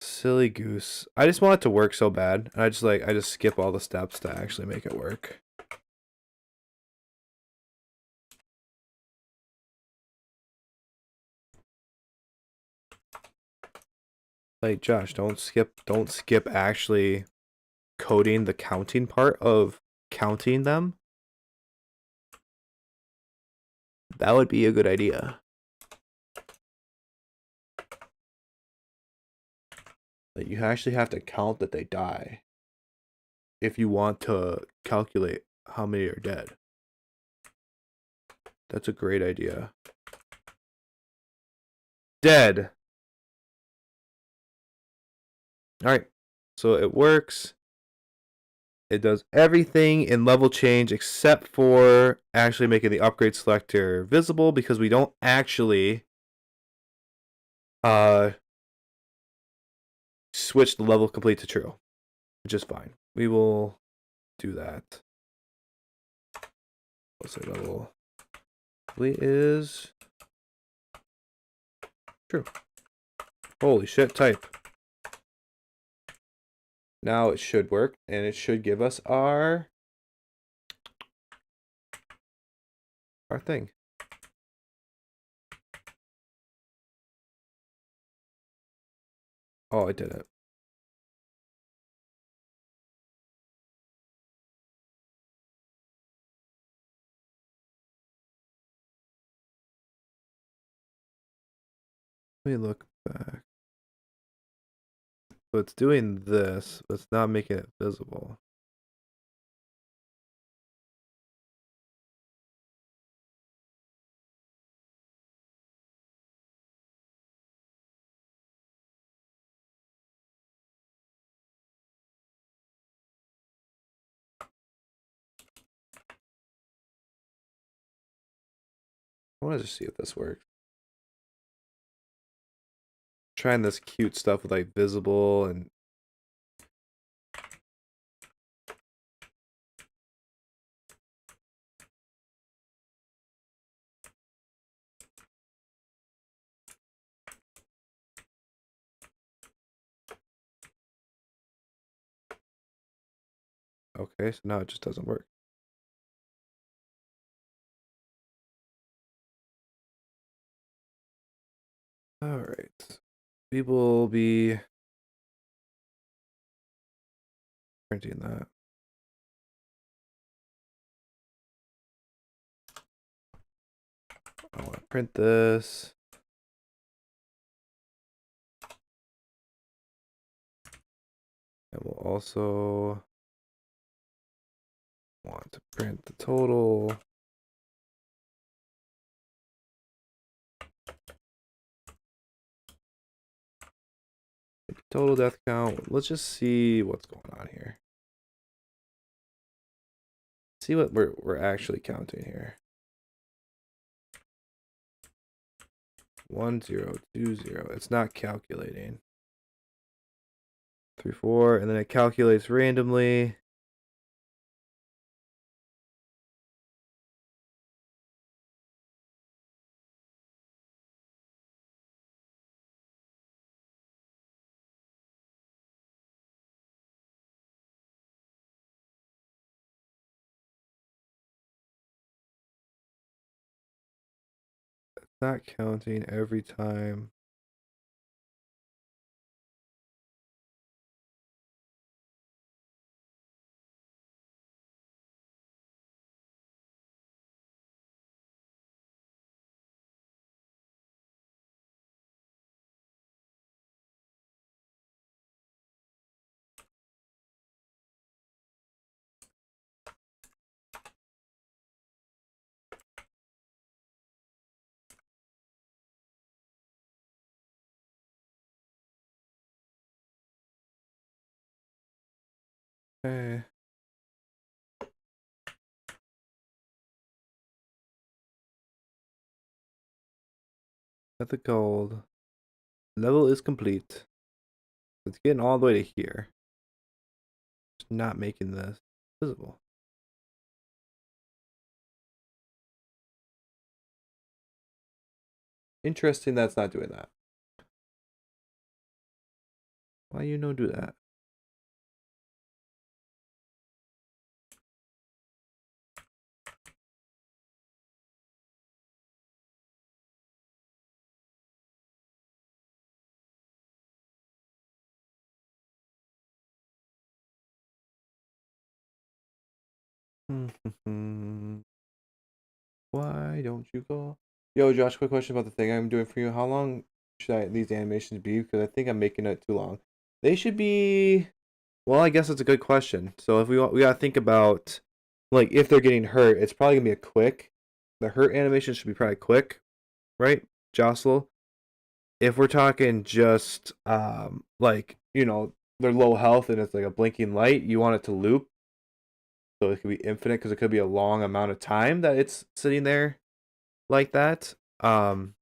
Silly goose. I just want it to work so bad. And I just skip all the steps to actually make it work. Like Josh, don't skip actually coding the counting part of counting them. That would be a good idea. Like you actually have to count that they die if you want to calculate how many are dead. That's a great idea. Dead. All right. So it works. It does everything in level change except for actually making the upgrade selector visible because we don't actually switch the level complete to true, which is fine. We will do that. Let's say level complete is True. Holy shit, type. Now it should work, and it should give us our thing. Oh, I did it. Let me look back. So it's doing this, but it's not making it visible. I want to just see if this works. Trying this cute stuff with like visible and okay, so now it just doesn't work. All right. We will be printing that. I want to print this. And we'll also want to print the total. Total death count. Let's just see what's going on here. See what we're actually counting here. 1 0 2 0. It's not calculating. 3 4, and then it calculates randomly. Not counting every time. Okay. Got the gold. Level is complete. It's getting all the way to here. Just not making this visible. Interesting that's not doing that. Why you no do that? Why don't you go? Yo, Josh, quick question about the thing I'm doing for you. How long should these animations be? Because I think I'm making it too long. They should be. Well, I guess that's a good question. So if we gotta think about, like, if they're getting hurt, it's probably gonna be a quick. The hurt animation should be probably quick, right? Jostle. If we're talking just like they're low health and it's like a blinking light, you want it to loop, so it could be infinite because it could be a long amount of time that it's sitting there like that. So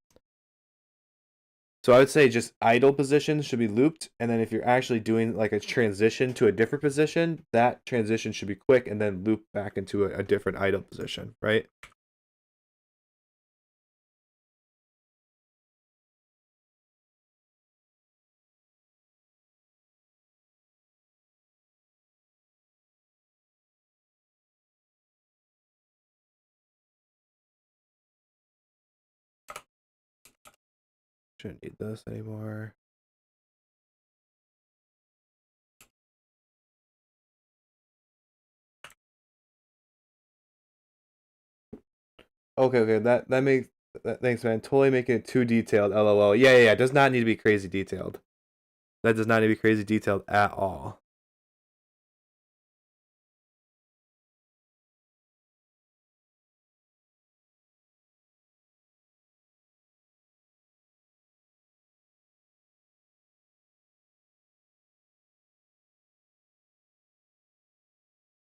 I would say just idle positions should be looped, and then if you're actually doing like a transition to a different position, that transition should be quick and then loop back into a different idle position, right? Shouldn't need this anymore. Okay, that makes thanks, man. Totally making it too detailed. LOL. Yeah. It does not need to be crazy detailed. That does not need to be crazy detailed at all.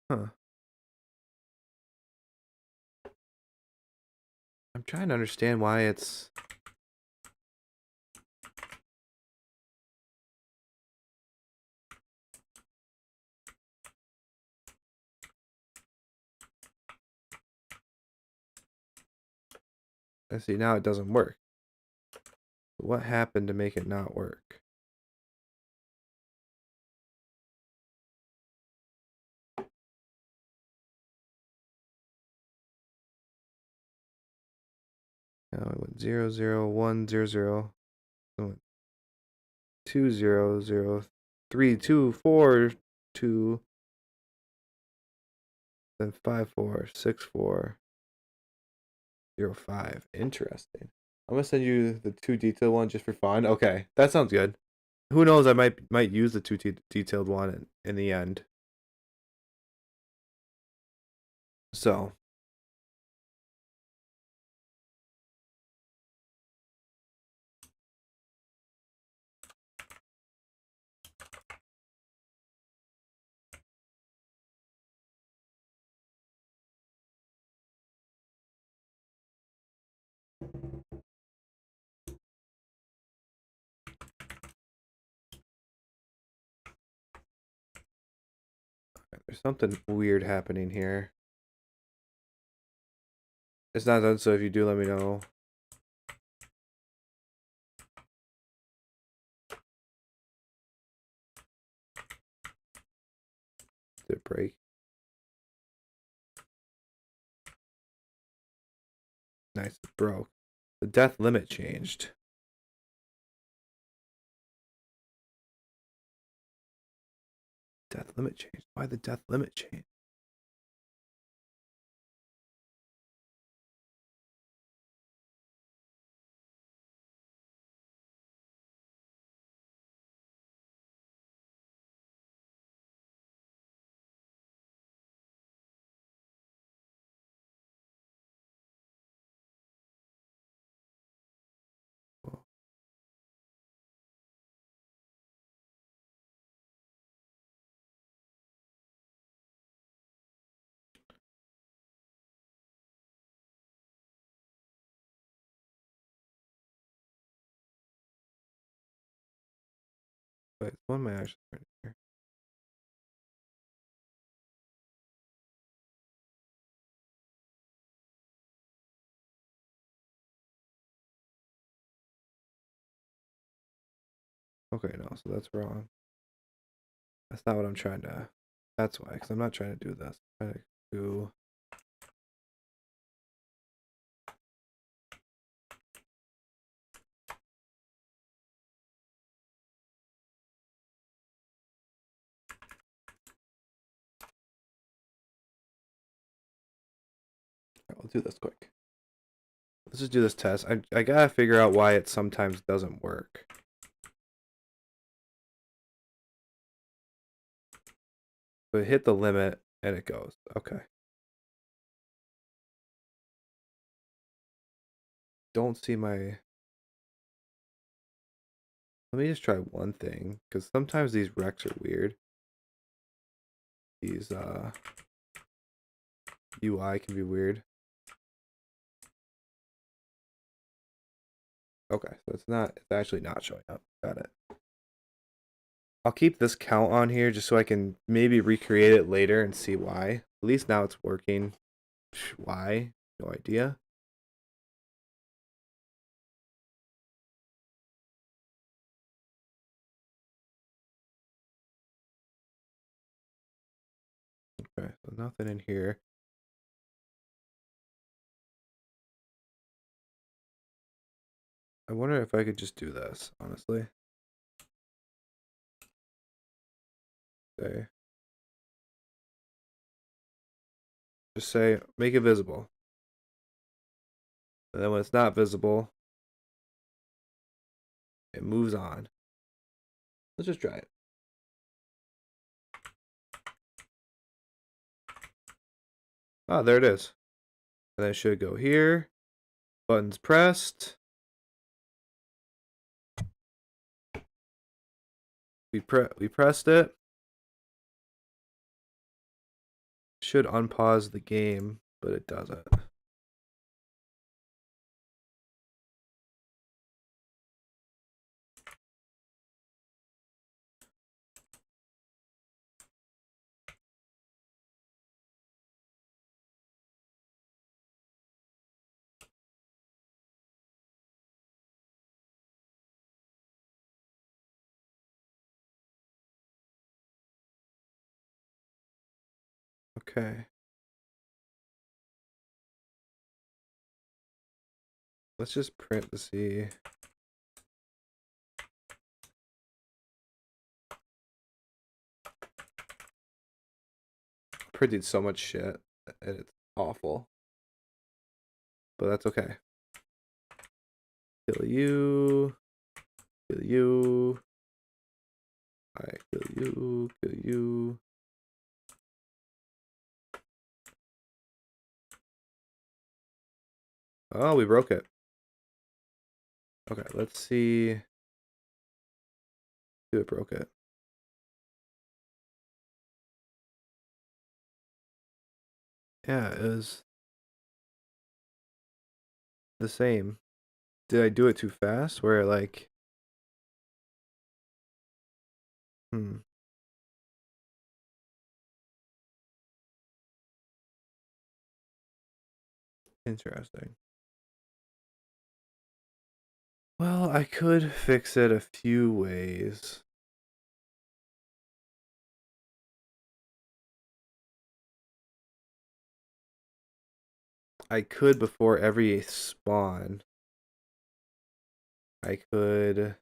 Huh. I'm trying to understand why it's. I see now it doesn't work. What happened to make it not work? Now I went 0, 0, 1, 0, 0. I went 2, 0, 0, 3, 2, 4, 2. Then 5, 4, 6, 4, 0, 5. Interesting. I'm gonna send you the too detailed one just for fun. Okay, that sounds good. Who knows? I might use the too detailed one in the end. So there's something weird happening here. It's not done, so if you do, let me know. Did it break? Nice, it broke. The death limit changed. Death limit changed. Why the death limit change? Wait, what am I actually doing here? Okay, no, so that's wrong. That's not what I'm trying to. That's why, because I'm not trying to do this. I'm trying to do. I'll do this quick. Let's just do this test. I gotta figure out why it sometimes doesn't work. But hit the limit and it goes. Okay. Don't see my. Let me just try one thing, because sometimes these recs are weird. These UI can be weird. Okay, so it's actually not showing up. Got it. I'll keep this count on here just so I can maybe recreate it later and see why. At least now it's working. Why? No idea. Okay, so nothing in here. I wonder if I could just do this, honestly. Okay. Just say, make it visible. And then when it's not visible, it moves on. Let's just try it. Ah, there it is. And then it should go here. Buttons pressed. We pressed it. Should unpause the game, but it doesn't. Okay. Let's just print to see. Printed so much shit, and it's awful. But that's okay. Kill you. Kill you. I kill you. Kill you. Oh, we broke it. Okay, let's see. Who broke it? Yeah, it was the same. Did I do it too fast? Where like, hmm, interesting. Well, I could fix it a few ways. I could before every spawn. I could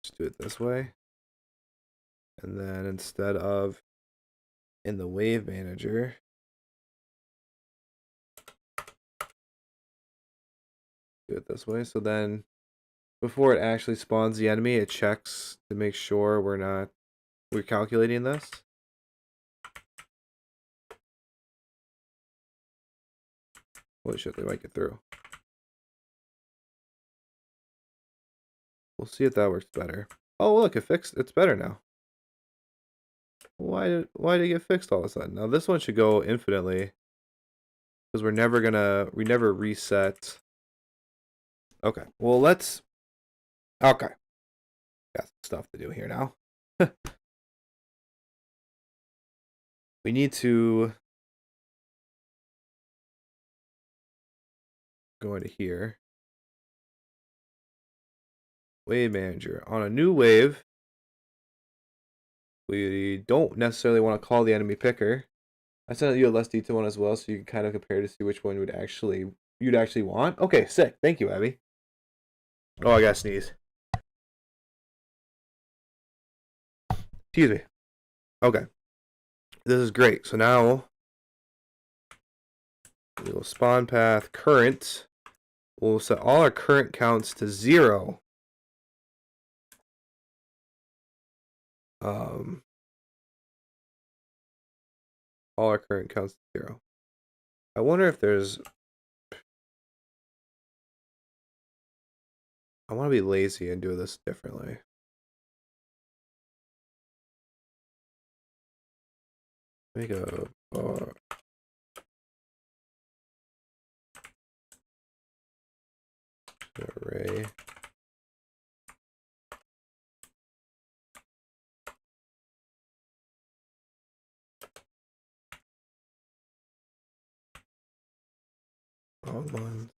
just do it this way. And then instead of in the wave manager, do it this way. So then before it actually spawns the enemy, it checks to make sure we're calculating this. Holy shit, they might get through. We'll see if that works better. Oh look, it's better now. Why did it get fixed all of a sudden? Now this one should go infinitely. Because we never reset. Okay. Well okay. Got some stuff to do here now. We need to go into here. Wave manager. On a new wave, we don't necessarily want to call the enemy picker. I sent you a less detailed one as well, so you can kind of compare to see which one you'd actually want. Okay, sick. Thank you, Abby. Oh, I gotta sneeze. Excuse me. Okay. This is great. So now we will spawn path current. We'll set all our current counts to 0. All our current counts to 0. I wonder if there's. I want to be lazy and do this differently. Let me go. Array. Wrong one.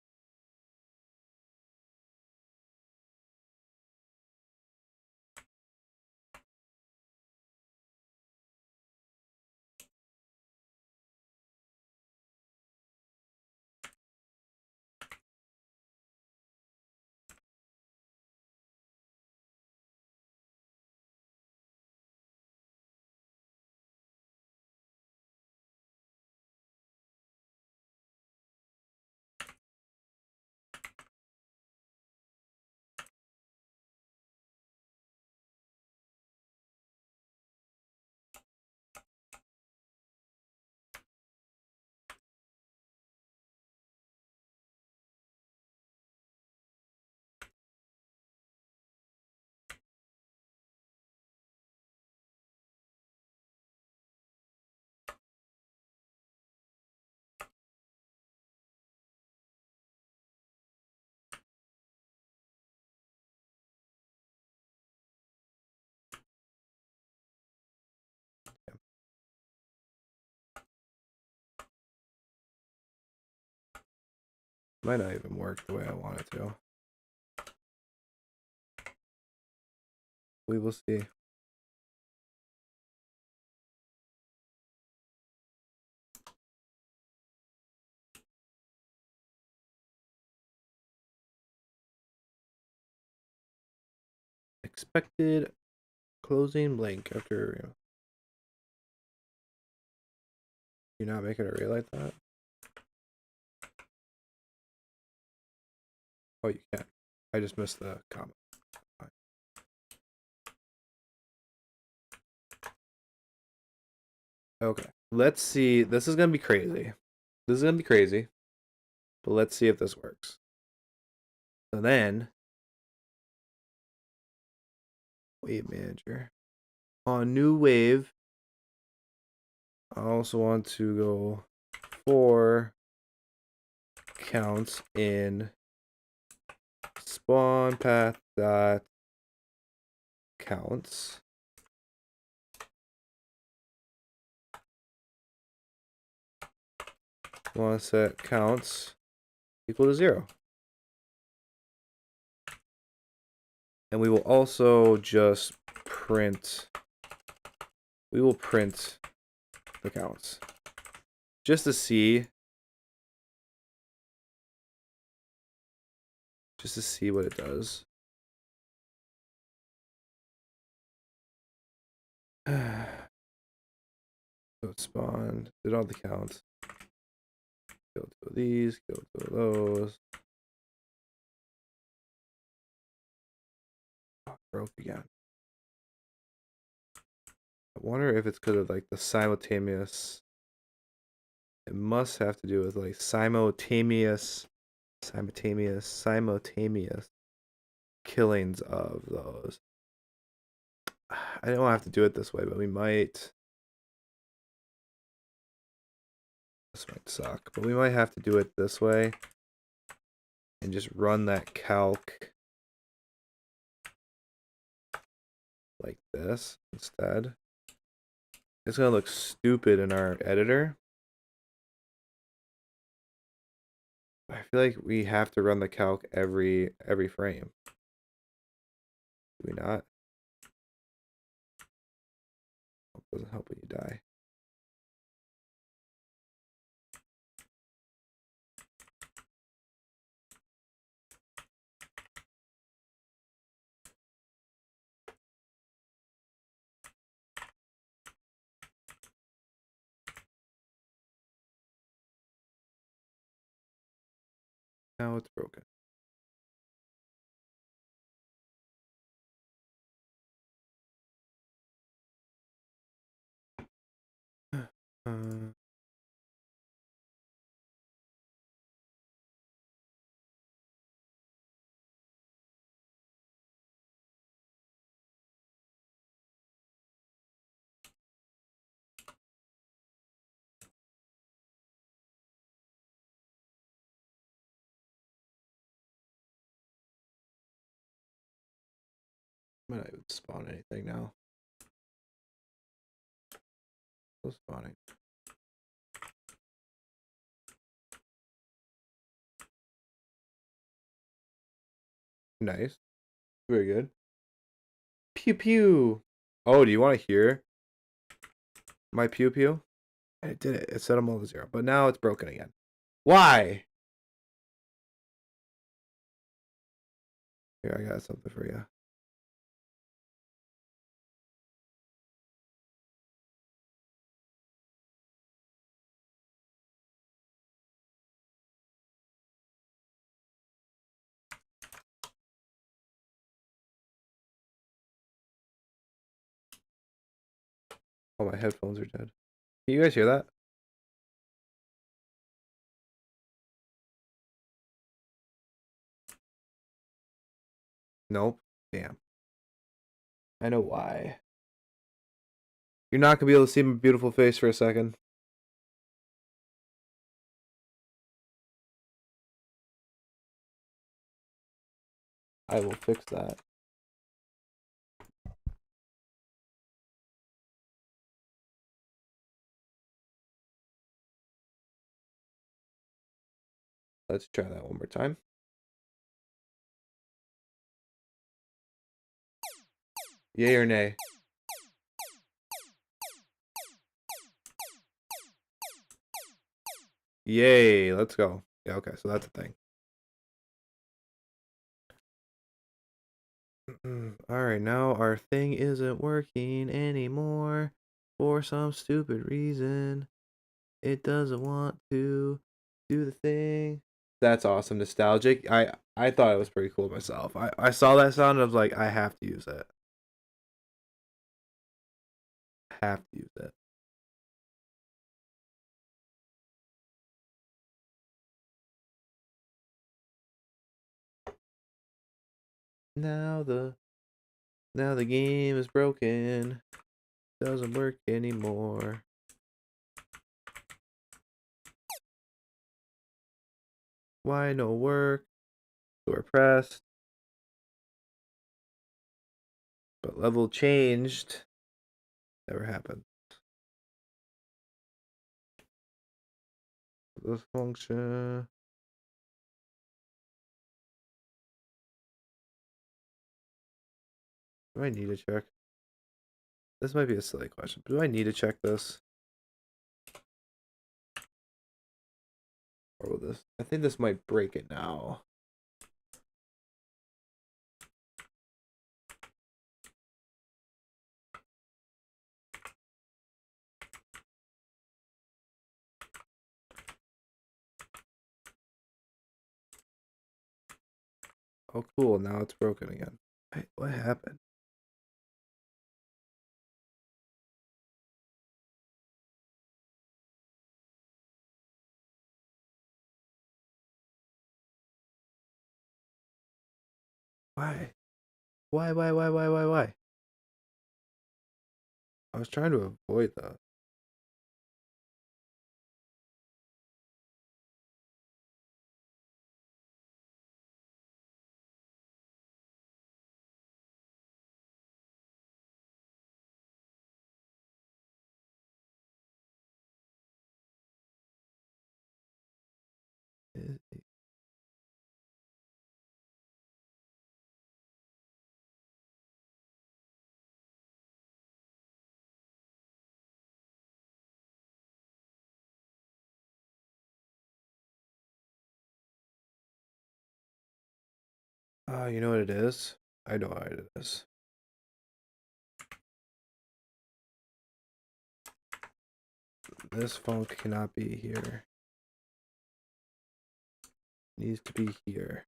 Might not even work the way I want it to. We will see. Expected closing blank after. You're not making it read like that? Oh, you can. I just missed the comma. Fine. Okay. Let's see. This is going to be crazy. This is going to be crazy. But let's see if this works. So then, wave manager. On new wave, I also want to go for counts in spawn path dot counts. I want to set counts equal to 0. And we will also just print, we will print the counts just to see what it does. So it spawned, did all the counts. Go to these, go to those. Oh, broke again. I wonder if it's because of like the simultaneous. It must have to do with like simultaneous killings of those. I don't have to do it this way, but we might. This might suck, but we might have to do it this way and just run that calc like this instead. It's gonna look stupid in our editor. I feel like we have to run the calc every frame. Do we not? It doesn't help when you die. Now it's broken. Uh, might not even spawn anything now. Still spawning. Nice. Very good. Pew pew. Oh, do you want to hear my pew pew? I did it. It set them all to 0, but now it's broken again. Why? Here, I got something for you. Oh, my headphones are dead. Can you guys hear that? Nope. Damn. I know why. You're not gonna be able to see my beautiful face for a second. I will fix that. Let's try that one more time. Yay or nay? Yay, let's go. Yeah, okay, so that's a thing. Alright, now our thing isn't working anymore for some stupid reason. It doesn't want to do the thing. That's awesome. Nostalgic. I thought it was pretty cool myself. I saw that sound and I was like, I have to use it. Have to use it. Now the game is broken. Doesn't work anymore. Why no work? So we're pressed. But level changed. Never happened. This function. Do I need to check? This might be a silly question. Do I need to check this? Or will this? I think this might break it now. Oh, cool. Now it's broken again. Wait, what happened? Why? Why? I was trying to avoid that. Oh, you know what it is? I know what it is. This phone cannot be here. It needs to be here.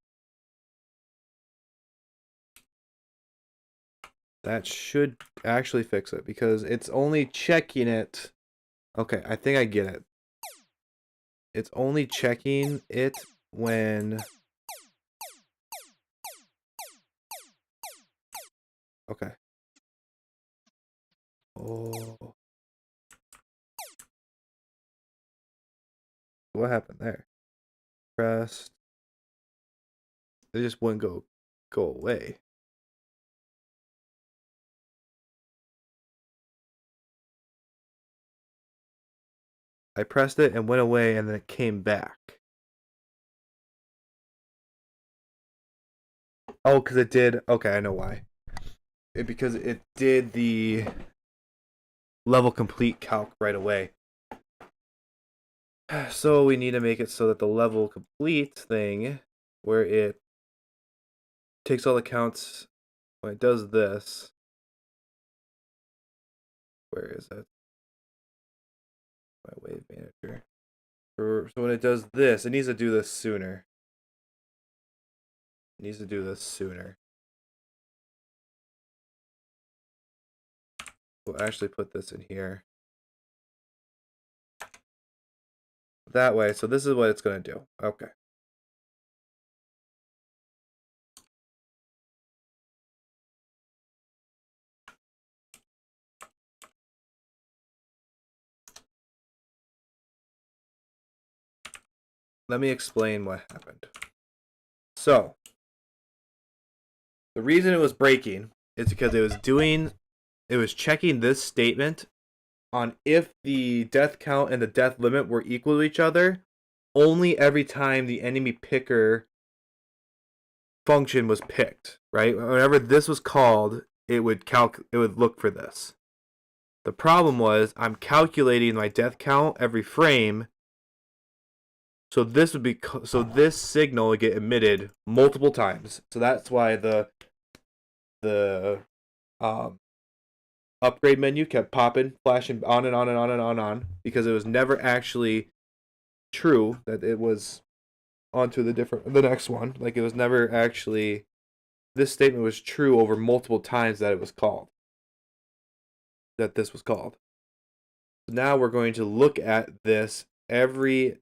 That should actually fix it because it's only checking it. Okay, I think I get it. It's only checking it when... Okay. Oh. What happened there? Pressed. It just wouldn't go away. I pressed it and went away and then it came back. Oh, because it did. Okay, I know why. Because it did the level complete calc right away. So we need to make it so that the level complete thing, where it takes all the counts, when it does this, where is that? My wave manager. So when it does this, it needs to do this sooner. It needs to do this sooner. We'll actually put this in here. That way, so this is what it's going to do. Okay. Let me explain what happened. So, the reason it was breaking is because it was checking this statement on if the death count and the death limit were equal to each other, only every time the enemy picker function was picked, right? Whenever this was called, it would look for this. The problem was I'm calculating my death count every frame, so this signal would get emitted multiple times. So that's why the um, upgrade menu kept popping, flashing on and on and on and on, because it was never actually true that it was onto the next one. Like, it was never actually, this statement was true over multiple times that it was called. That this was called. So now we're going to look at this every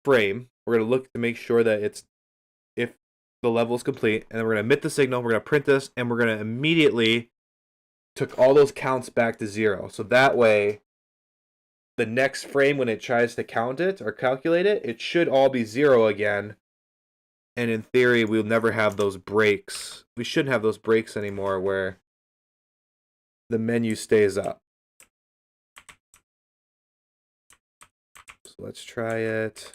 frame. We're going to look to make sure that if the level is complete, and then we're going to emit the signal, we're going to print this, and we're going to immediately took all those counts back to 0. So that way, the next frame when it tries to count it or calculate it, it should all be 0 again. And in theory, we'll never have those breaks. We shouldn't have those breaks anymore where the menu stays up. So let's try it.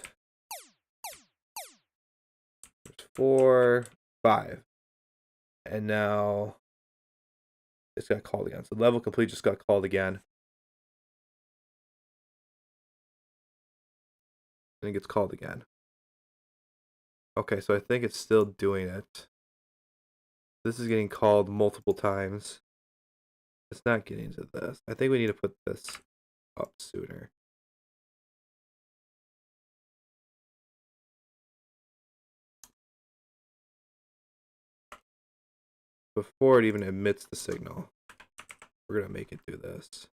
There's 4, 5. And now it's got called again. So level complete just got called again. And it gets called again. Okay, so I think it's still doing it. This is getting called multiple times. It's not getting to this. I think we need to put this up sooner. Before it even emits the signal. We're going to make it do this.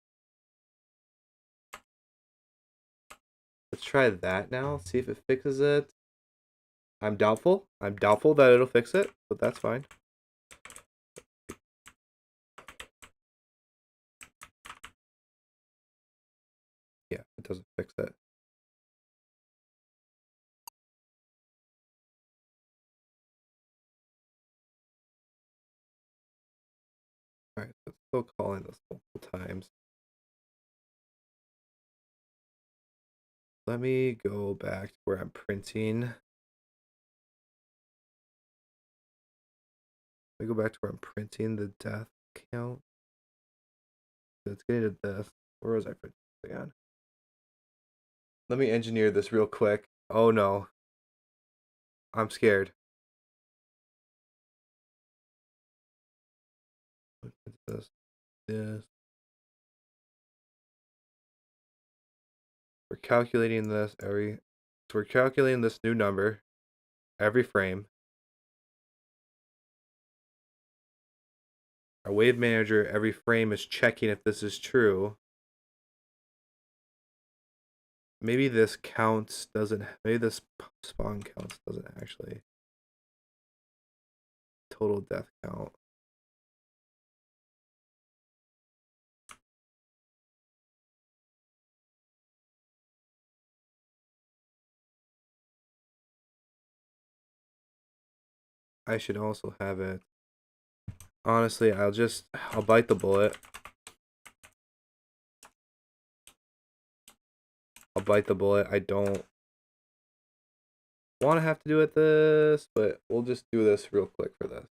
Let's try that now. See if it fixes it. I'm doubtful. I'm doubtful that it'll fix it, but that's fine. Yeah, it doesn't fix it. Alright, so it's still calling this multiple times. Let me go back to where I'm printing. Let me go back to where I'm printing the death count. It's getting to this. Where was I printing again? Let me engineer this real quick. Oh no. I'm scared. This. This. We're calculating this every. So we're calculating this new number every frame. Our wave manager every frame is checking if this is true. Maybe this counts doesn't. Maybe this spawn counts doesn't actually. Total death count. I should also have it. Honestly, I'll bite the bullet. I'll bite the bullet. I don't want to have to do it this, but we'll just do this real quick for this.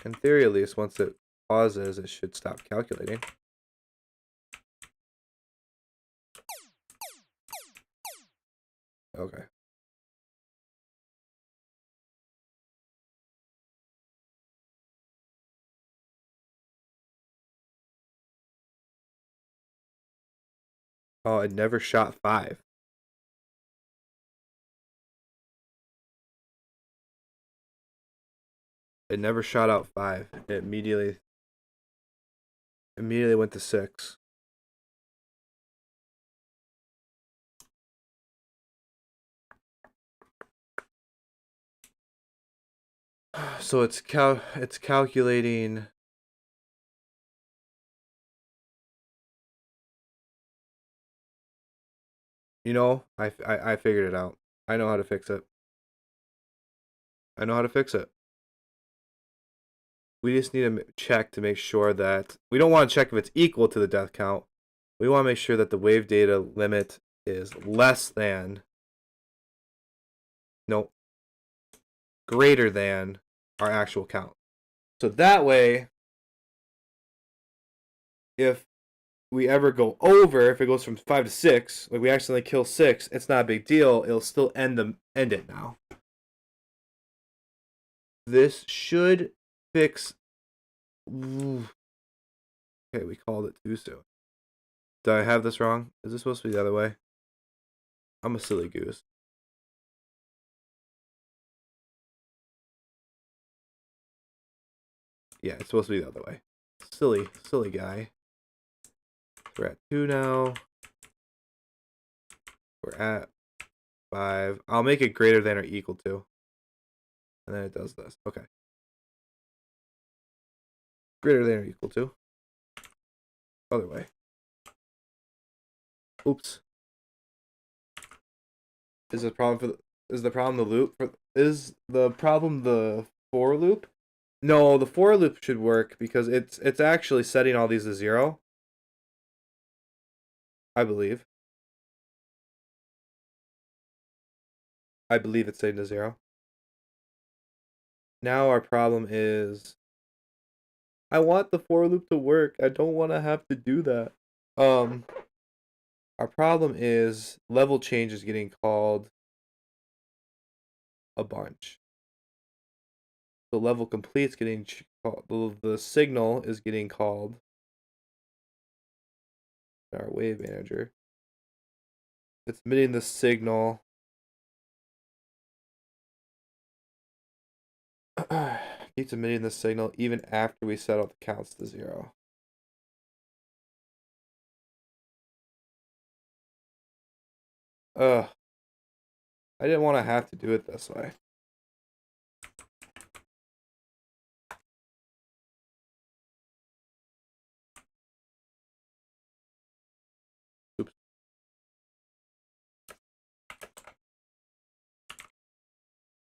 In theory, at least, once it pauses, it should stop calculating. Okay. Oh, it never shot 5. It never shot out 5. It immediately went to 6. So it's calculating. You know, I figured it out. I know how to fix it. I know how to fix it. we just need to check to make sure that we don't want to check if it's equal to the death count. We want to make sure that the wave data limit is less than, no, greater than our actual count. So that way, if we ever go over, if it goes from 5 to 6, like we accidentally kill 6, it's not a big deal. It'll still end it now. This should fix. Ooh. Okay, we called it too soon. Did I have this wrong? Is this supposed to be the other way? I'm a silly goose. Yeah, it's supposed to be the other way. Silly guy. We're at 2 now. We're at 5. I'll make it greater than or equal to. And then it does this. Okay. Greater than or equal to. Other way. Oops. Is the problem the loop? Is the problem the for loop? No, the for loop should work because it's actually setting all these to 0. I believe. I believe it's setting to 0. Now our problem is I want the for loop to work. I don't want to have to do that. Our problem is level change is getting called a bunch. The level complete's getting called, the signal is getting called our wave manager. It's emitting the signal. Keeps emitting the signal even after we set up the counts to 0. I didn't want to have to do it this way. Oops.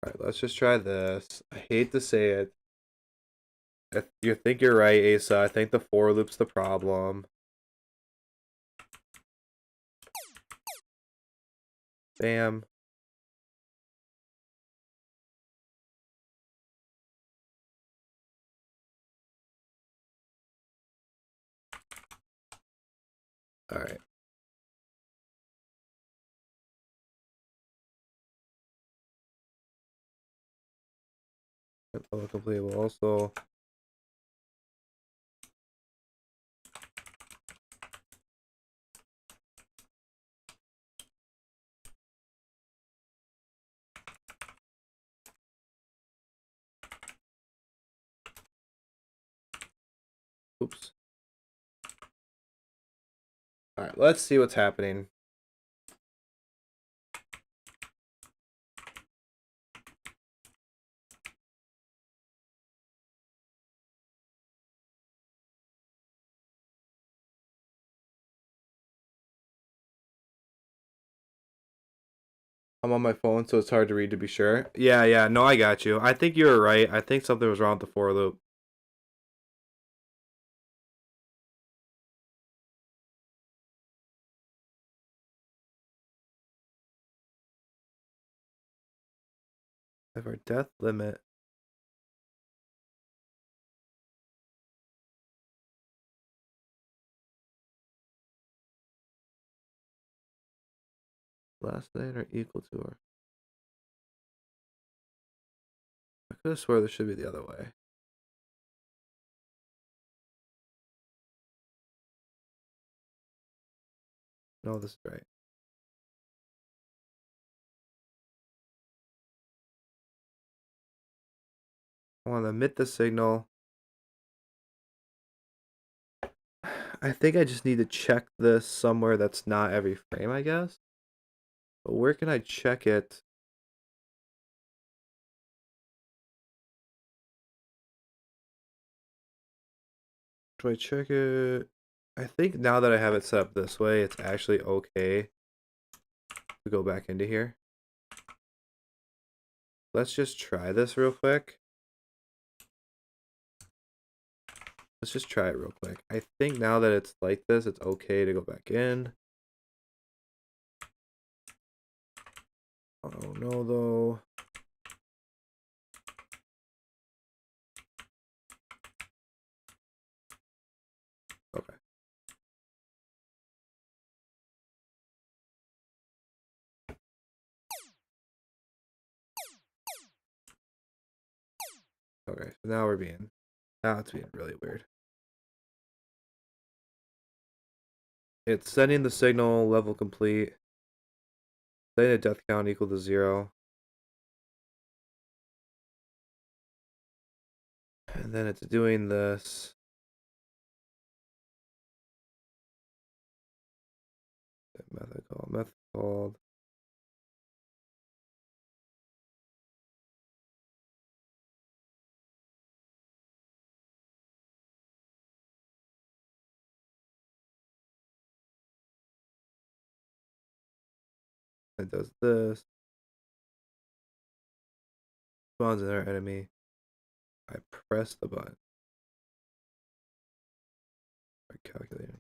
Alright, let's just try this. I hate to say it. You think you're right, Asa. I think the for loop's the problem. Bam. Alright. Complete will also oops. Alright, let's see what's happening. I'm on my phone, so it's hard to read to be sure. Yeah, no, I got you. I think you were right. I think something was wrong with the for loop. If our death limit less than or equal to our, I could have swore this should be the other way. No, this is right. I want to emit the signal. I think I just need to check this somewhere that's not every frame, I guess. But where can I check it? Do I check it? I think now that I have it set up this way, it's actually okay to go back into here. Let's just try this real quick. Let's just try it real quick. I think now that it's like this, it's okay to go back in. Oh no, though. Okay. Okay, so now it's being really weird. It's sending the signal level complete. Setting the death count equal to 0. And then it's doing this. Method called. It does this. Spawns another enemy. I press the button. Start calculating.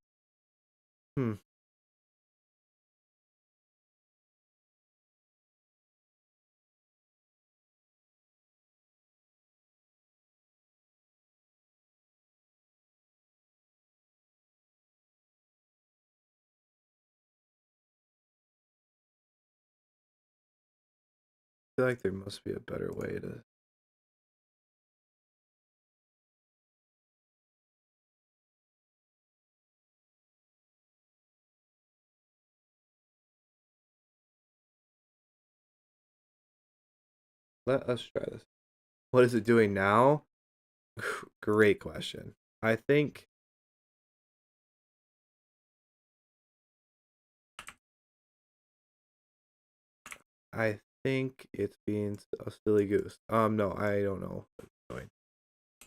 I feel like there must be a better way to. Let us try this. What is it doing now? Great question. I think it's being a silly goose. No, I don't know what it's doing.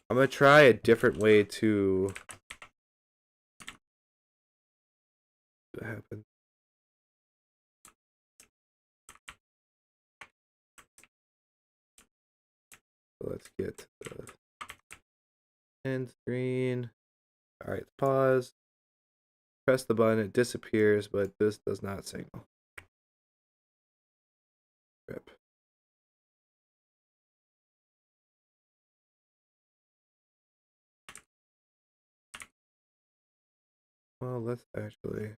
I'm gonna try a different way to happen. So let's get the end screen. All right, pause. Press the button. It disappears, but this does not signal. Rip. Well, let's actually.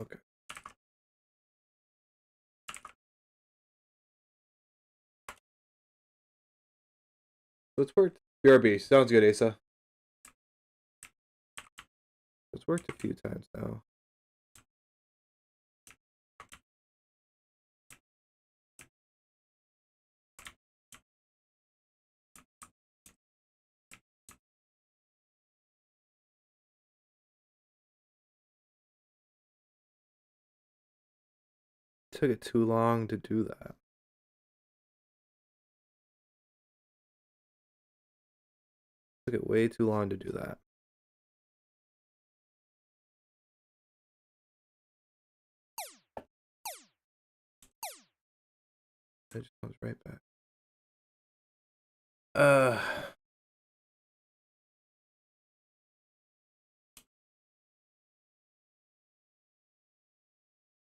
Okay. Let's work. BRB. Sounds good, Asa. It's worked a few times now. It took it too long to do that. It took it way too long to do that. It just comes right back.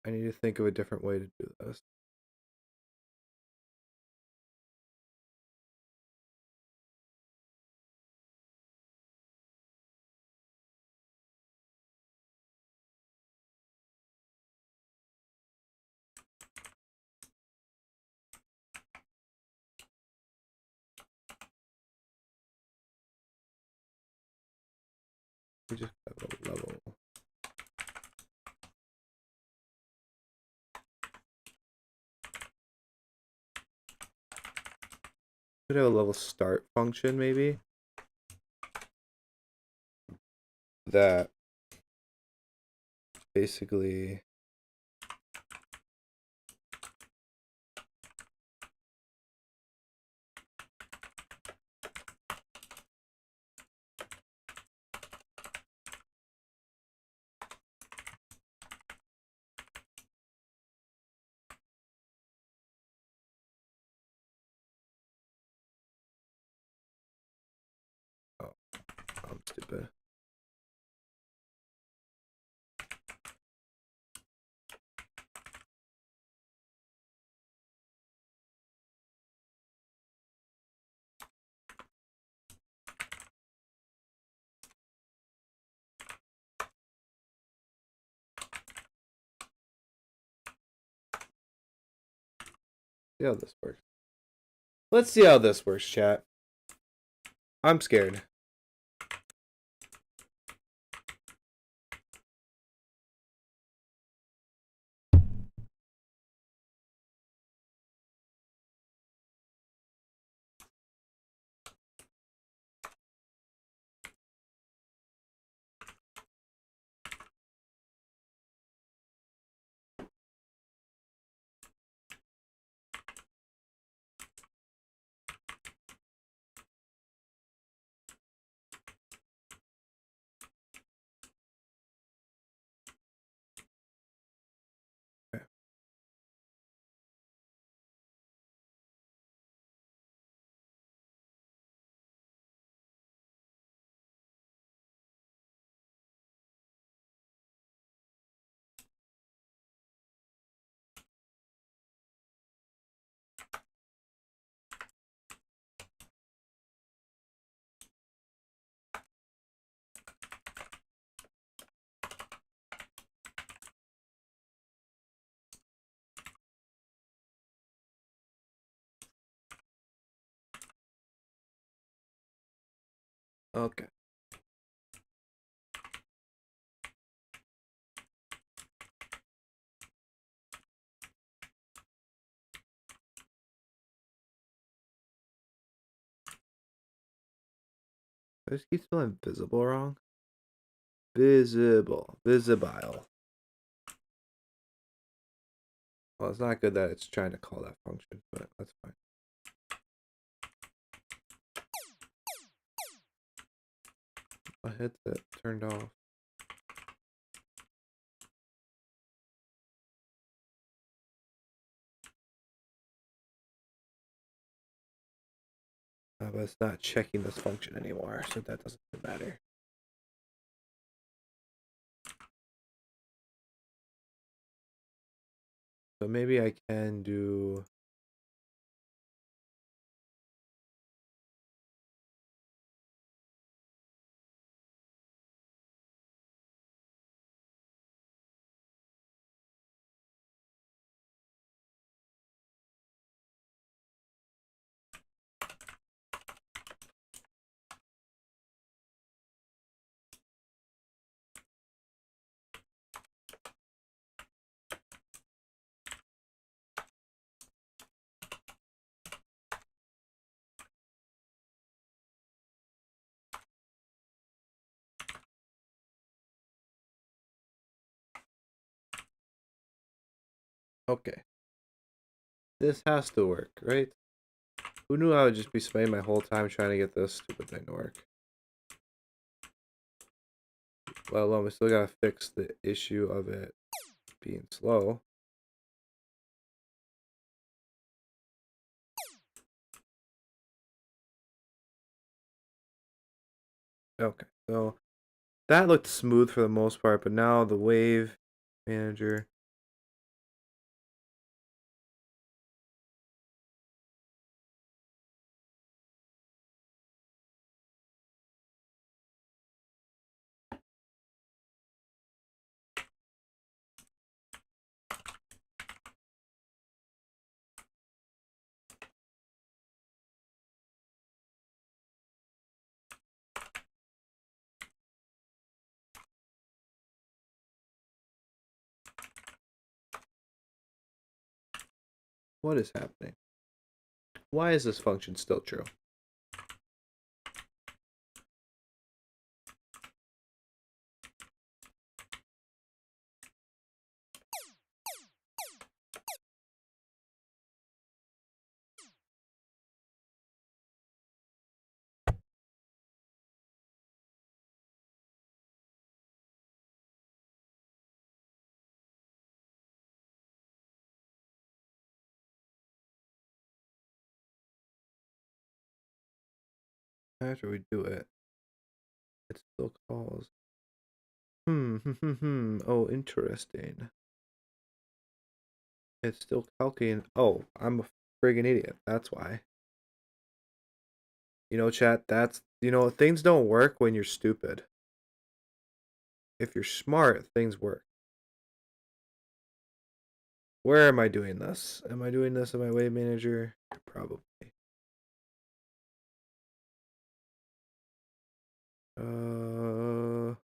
I need to think of a different way to do this. We just have a level. should have a level start function maybe that basically oh, I'm stupid. See how this works. Let's see how this works, chat. I'm scared. Okay. Okay. I just keep spelling visible wrong. Visible. Visibile. Well, it's not good that it's trying to call that function, but that's fine. My headset turned off. But it's not checking this function anymore, so that doesn't matter. So maybe I can do... Okay. This has to work, right? Who knew I would just be spending my whole time trying to get this stupid thing to work? Let alone we still gotta fix the issue of it being slow. Okay, so that looked smooth for the most part, but now the wave manager. What is happening? Why is this function still true? After we do it, it still calls. Oh, interesting. It's still calculating. Oh, I'm a friggin' idiot. That's why. You know, chat, things don't work when you're stupid. If you're smart, things work. Where am I doing this? Am I doing this in my wave manager? Probably. Uh,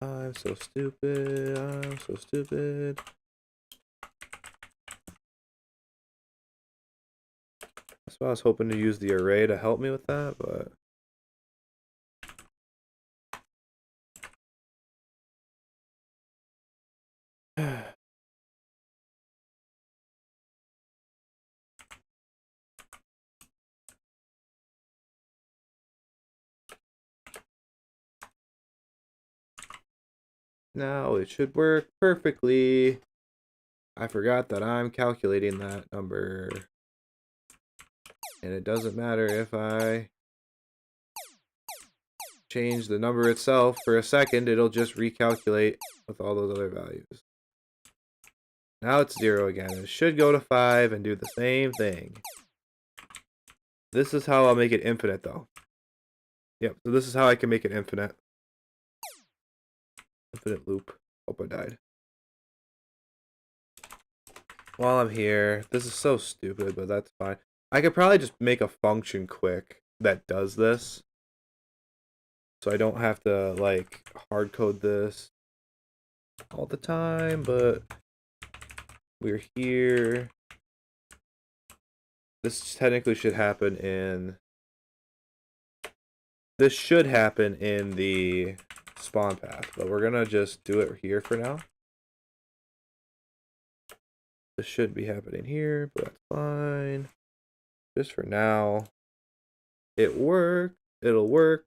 I'm so stupid. I'm so stupid. That's why I was hoping to use the array to help me with that, but now it should work perfectly. I forgot that I'm calculating that number. And it doesn't matter if I change the number itself for a second, it'll just recalculate with all those other values. Now it's 0 again. It should go to 5 and do the same thing. This is how I'll make it infinite, though. Yep, so this is how I can make it infinite. Infinite loop. Hope I died. While I'm here, this is so stupid, but that's fine. I could probably just make a function quick that does this. So I don't have to, like, hard code this all the time, but we're here. This technically should happen in... This should happen in the spawn path, but we're gonna just do it here for now. This should be happening here, but that's fine. Just for now. It worked. It'll work.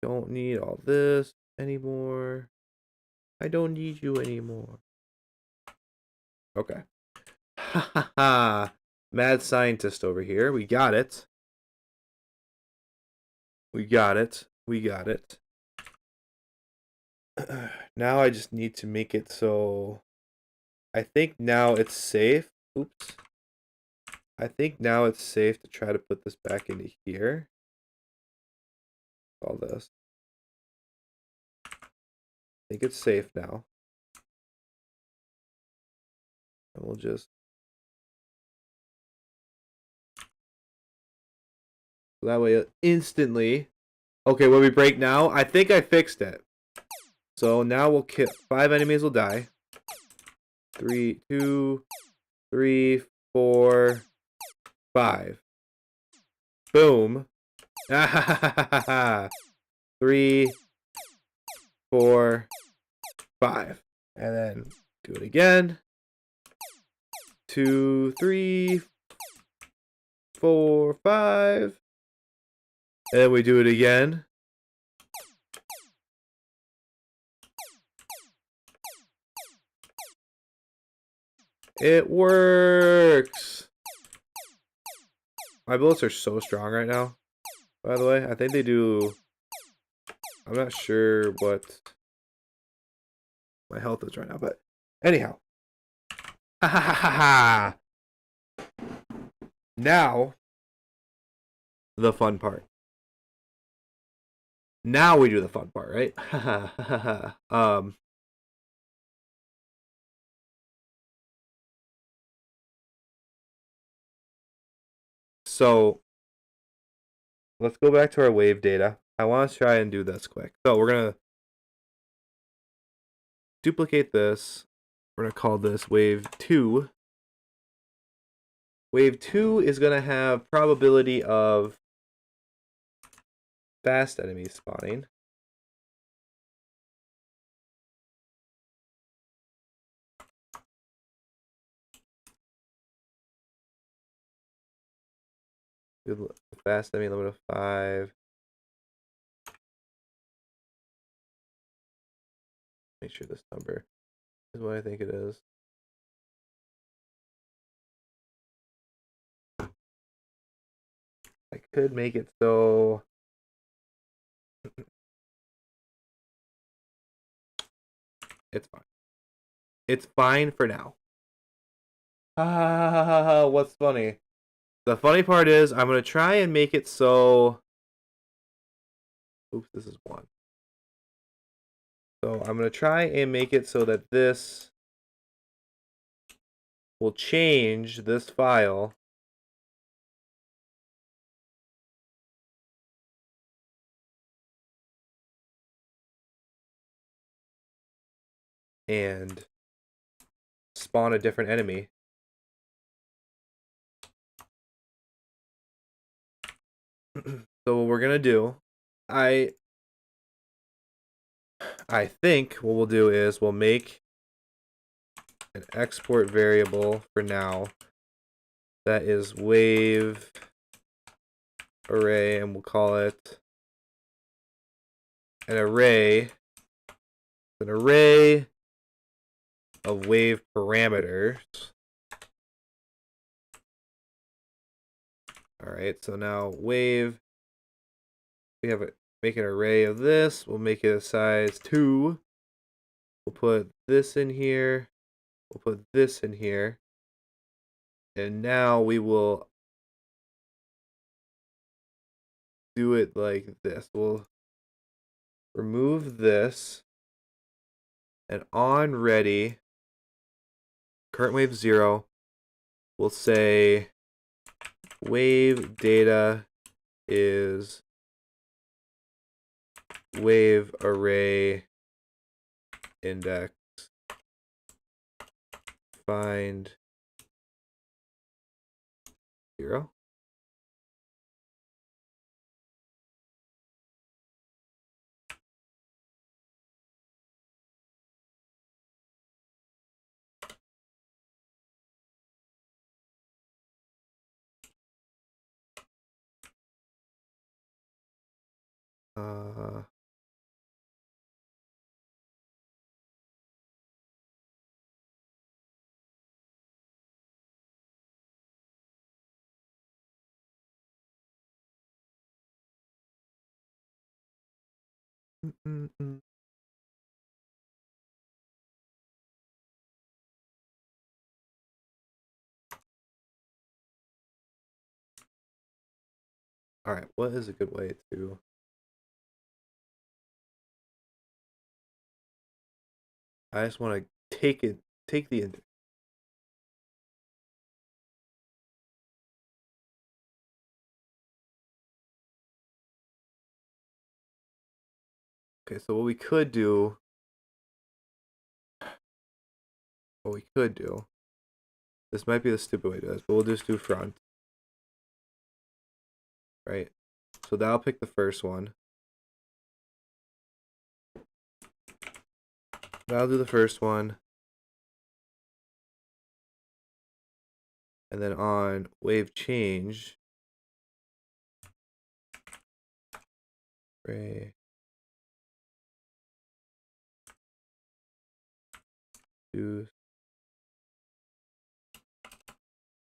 Don't need all this anymore. I don't need you anymore. Okay. Ha ha ha. Mad scientist over here. We got it. We got it. We got it. Now I just need to make it so... I think now it's safe. Oops. I think now it's safe to try to put this back into here. All this. I think it's safe now. And we'll just... That way instantly... Okay, when we break now, I think I fixed it. So now we'll kill 5 enemies will die. 3, 2, 3, 4, 5. Boom. 3, 4, 5. And then do it again. 2, 3, 4, 5. And then we do it again. It works. My bullets are so strong right now. By the way, I think they do... I'm not sure what my health is right now, but anyhow. Ha ha ha ha ha! Now, the fun part. Now we do the fun part, right? So let's go back to our wave data. I want to try and do this quick. So we're gonna duplicate this. We're gonna call this wave 2. Wave 2 is gonna have probability of fast enemies spawning. Fast enemy limit of 5. Make sure this number is what I think it is. I could make it so it's fine. It's fine for now. Ah, what's funny? The funny part is I'm gonna try and make it so. Oops, this is 1. So I'm gonna try and make it so that this will change this file and spawn a different enemy. So what we're gonna do, I think what we'll do is we'll make an export variable for now that is wave array, and we'll call it an array of wave parameters. All right, so now wave, we have make an array of this. We'll make it a size 2. We'll put this in here. We'll put this in here. And now we will do it like this. We'll remove this, and on ready, current wave 0, we'll say wave data is wave array index find 0. Uh, mm, mm, mm. All right, what is a good way to? I just want to take the index. Okay, so what we could do, this might be the stupid way to do this, but we'll just do front, right? So that'll pick the first one. That'll do the first one. And then on wave change, array do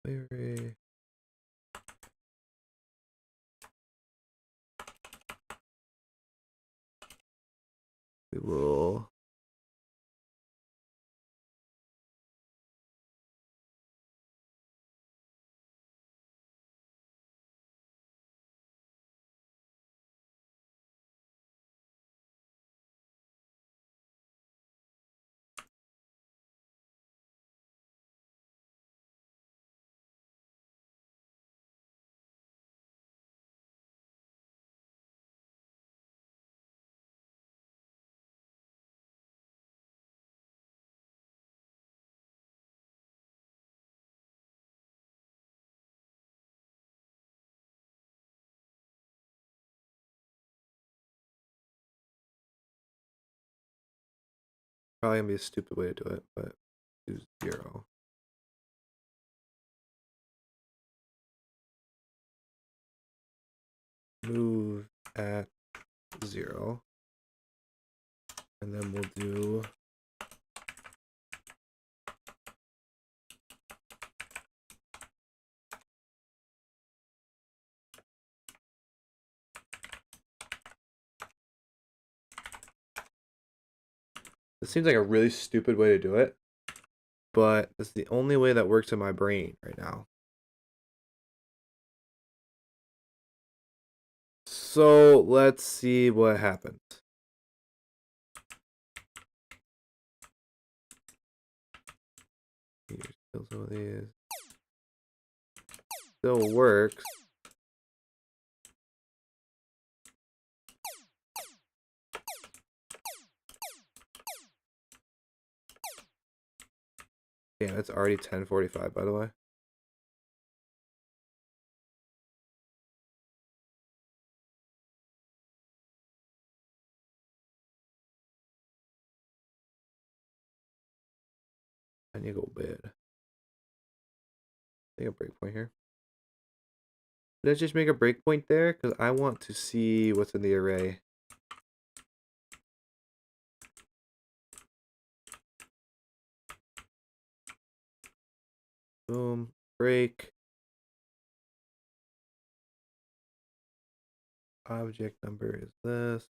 array. We will Probably gonna be a stupid way to do it, but do 0. Move at 0. And then we'll do this seems like a really stupid way to do it, but it's the only way that works in my brain right now. So let's see what happens. Kill some of these. Still works. Damn, it's already 10:45, by the way. I need to go to bed. Make a breakpoint here. Did I just make a breakpoint there? Because I want to see what's in the array. Boom. Break. Object number is this.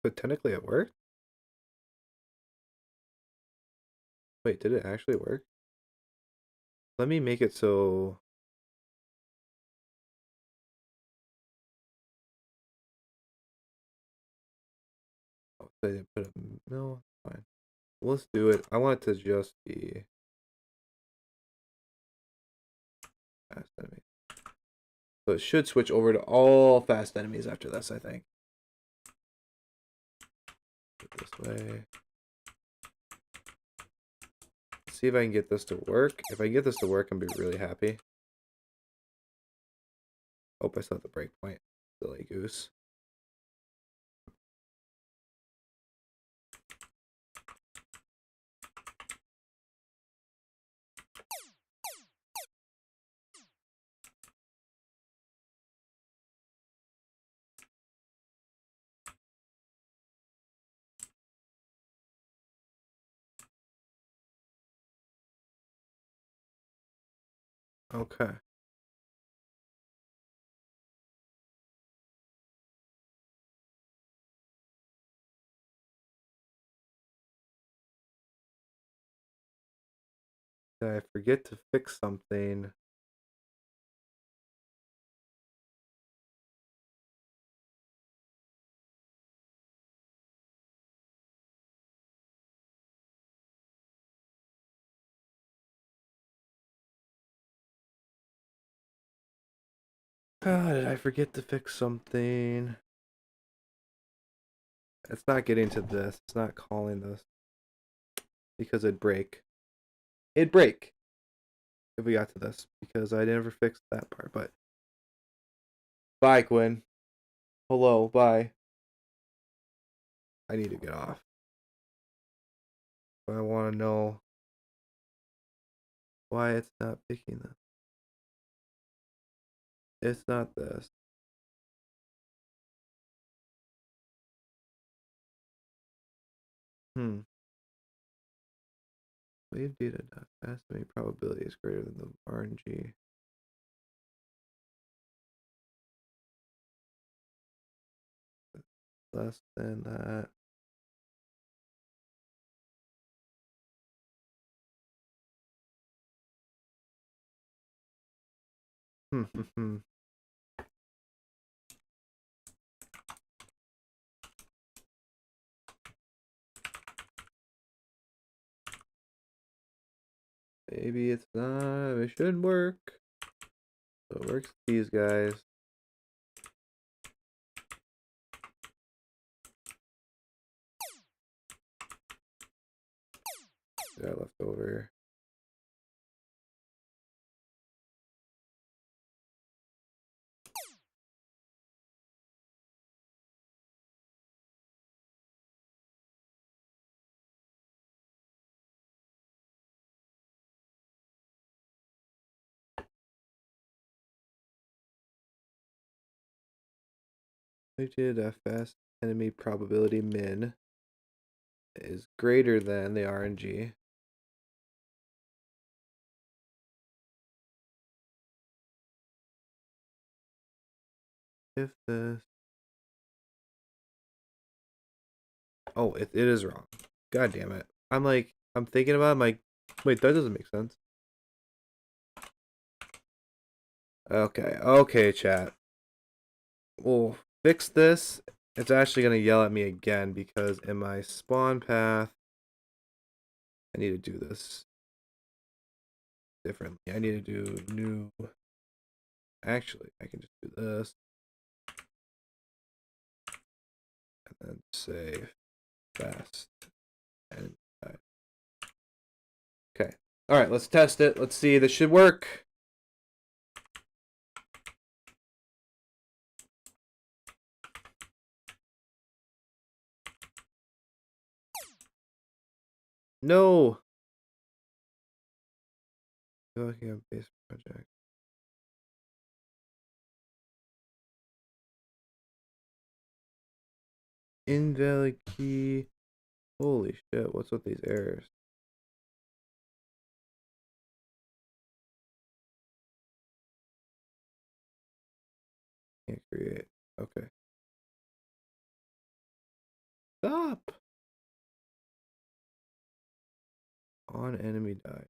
But technically it worked? Wait, did it actually work? Let me make it so... Oh, so I didn't put a... No, fine. Let's do it. I want it to just be... fast enemies. So it should switch over to all fast enemies after this, I think. Put it this way. See if I can get this to work. If I can get this to work, I'm gonna be really happy. Oh, I still have the breakpoint. Silly goose. Okay. Did I forget to fix something? Did I forget to fix something? It's not getting to this. It's not calling this. Because it'd break. It'd break if we got to this. Because I never fixed that part. But bye, Quinn. Hello, bye. I need to get off. I want to know why it's not picking this. It's not this. Wave data estimate probability is greater than the RNG. Less than that. Maybe it's not. It shouldn't work. So it works with these guys. Got left over. Did a fast enemy probability min is greater than the RNG. If this... Oh, it is wrong. God damn it. I'm thinking about it, I'm like, wait, that doesn't make sense. Okay, chat. We'll fix this. It's actually going to yell at me again because in my spawn path, I need to do this differently. I need to do new. Actually, I can just do this. And then save fast. And okay. All right, let's test it. Let's see. This should work. No. Looking at base project. Invalid key. Holy shit, what's with these errors? Can't create. Okay. Stop. On enemy died.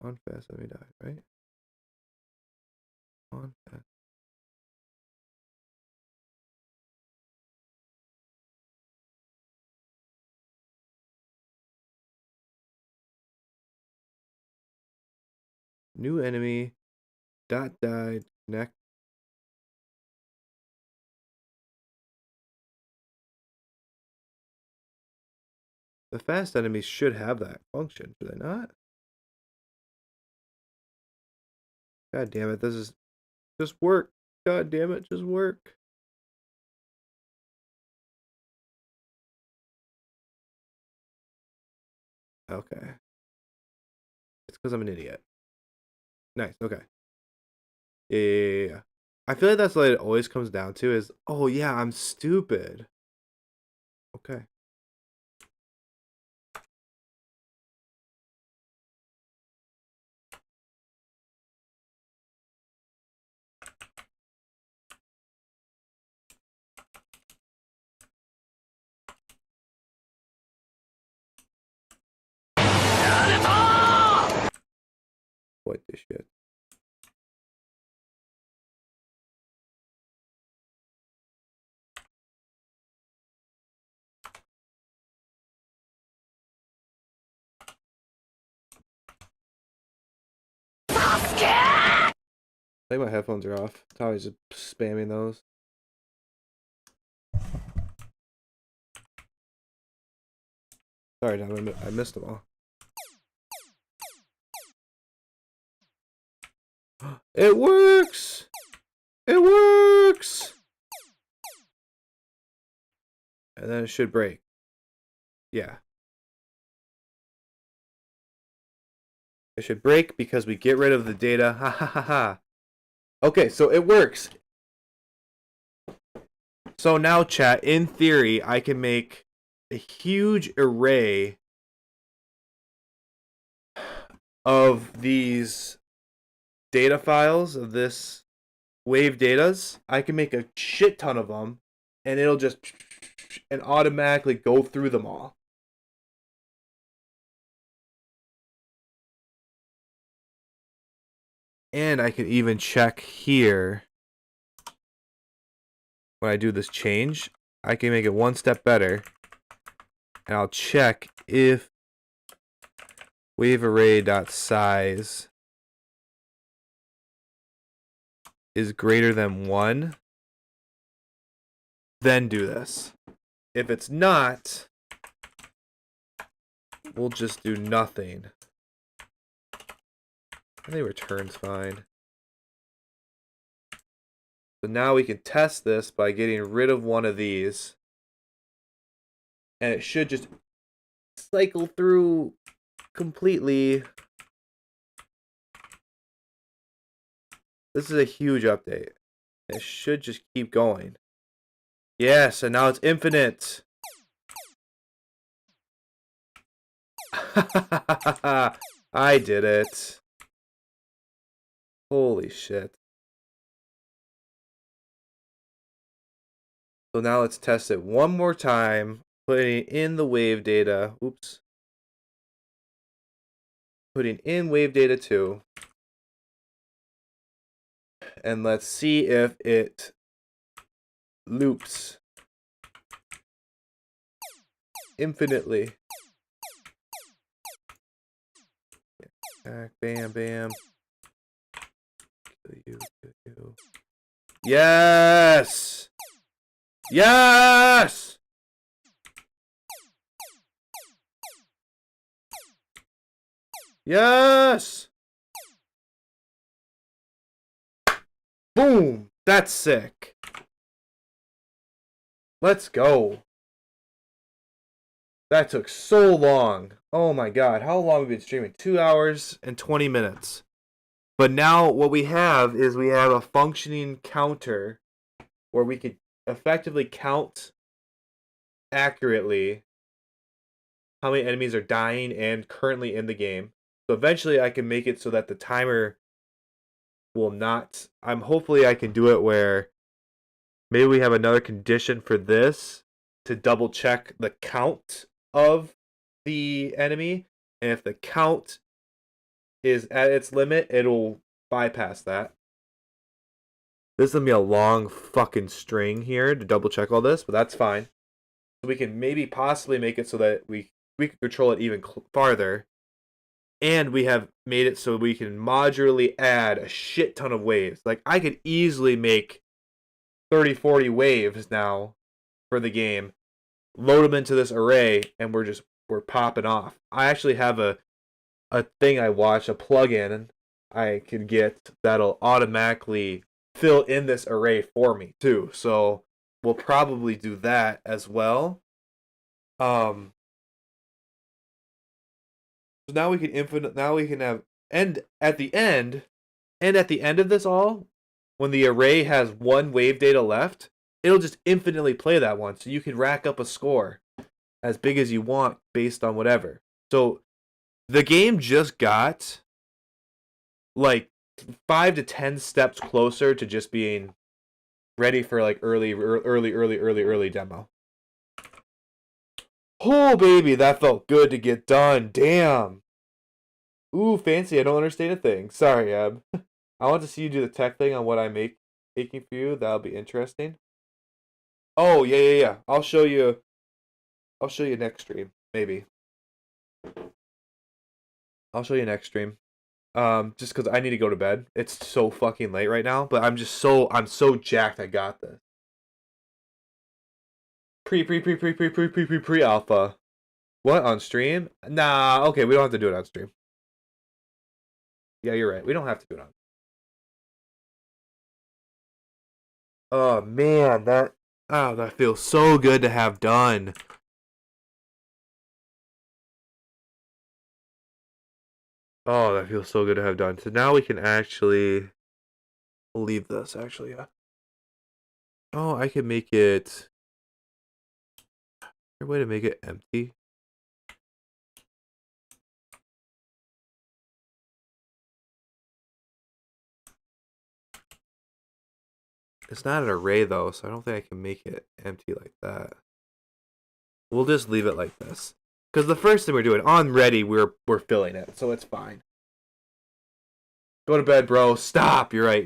On fast enemy died, right? On fast. New enemy. Dot died. Connect. The fast enemies should have that function, should they not? God damn it, this is just work. God damn it, just work. Okay. It's because I'm an idiot. Nice, okay. Yeah. I feel like that's what it always comes down to is, oh yeah, I'm stupid. Okay. What this shit. I think my headphones are off. Tyler's just spamming those. Sorry, Tom, I missed them all. It works! It works! And then it should break. Yeah. It should break because we get rid of the data. Ha ha ha ha. Okay, so it works. So now, chat, in theory, I can make a huge array of these data files, of this wave datas. I can make a shit ton of them, and it'll just and automatically go through them all. And I can even check here when I do this change. I can make it one step better. And I'll check if wave array dot size is greater than 1, then do this. If it's not, we'll just do nothing. I think return's fine. So now we can test this by getting rid of one of these. And it should just cycle through completely. This is a huge update. It should just keep going. Yes, and now it's infinite. I did it. Holy shit. So now let's test it one more time, putting in the wave data. Oops. Putting in wave data 2. And let's see if it loops infinitely. Back, bam, bam. Kill you, kill you. Yes! Yes! Yes! Boom! That's sick. Let's go. That took so long. Oh my god, how long have we been streaming? 2 hours and 20 minutes. But now what we have is we have a functioning counter where we could effectively count accurately how many enemies are dying and currently in the game. So eventually I can make it so that the timer will not... hopefully I can do it where maybe we have another condition for this to double check the count of the enemy. And if the count is at its limit, it'll bypass that. This is going to be a long fucking string here to double check all this, but that's fine. So we can maybe possibly make it so that we can control it even farther. And we have made it so we can modularly add a shit ton of waves. Like, I could easily make 30, 40 waves now for the game, load them into this array, and we're popping off. I actually have a thing I watch, a plugin I can get that'll automatically fill in this array for me too. So we'll probably do that as well. So now we can have at the end of this all, when the array has one wave data left, it'll just infinitely play that one. So you can rack up a score as big as you want based on whatever. So the game just got like 5 to 10 steps closer to just being ready for like early demo. Oh baby, that felt good to get done. Damn. Ooh, fancy. I don't understand a thing. Sorry, Ab. I want to see you do the tech thing on what I'm making for you. That'll be interesting. Oh yeah. I'll show you next stream, maybe. I'll show you next stream. Just because I need to go to bed. It's so fucking late right now, but I'm so jacked I got this. Pre alpha. What, on stream? Nah, okay, we don't have to do it on stream. Yeah, you're right. We don't have to do it on. Oh man, that feels so good to have done. Oh, that feels so good to have done. So now we can actually leave this, actually, yeah. Oh, I can make it... Is there a way to make it empty? It's not an array, though, so I don't think I can make it empty like that. We'll just leave it like this. Because the first thing we're doing, on ready, we're filling it, so it's fine. Go to bed, bro. Stop. You're right.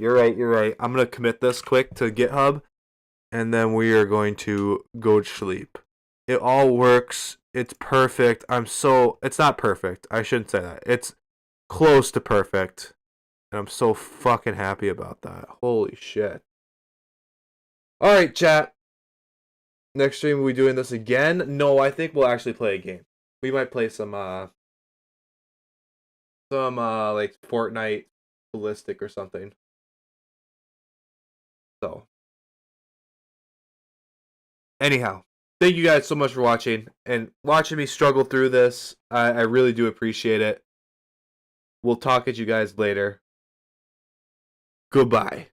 I'm going to commit this quick to GitHub, and then we are going to go to sleep. It all works It's perfect. It's not perfect. I shouldn't say that. It's close to perfect. And I'm so fucking happy about that. Holy shit. All right, chat. Next stream, will we doing this again? No, I think we'll actually play a game. We might play some like Fortnite ballistic or something. So, anyhow, thank you guys so much for watching and watching me struggle through this. I really do appreciate it. We'll talk at you guys later. Goodbye.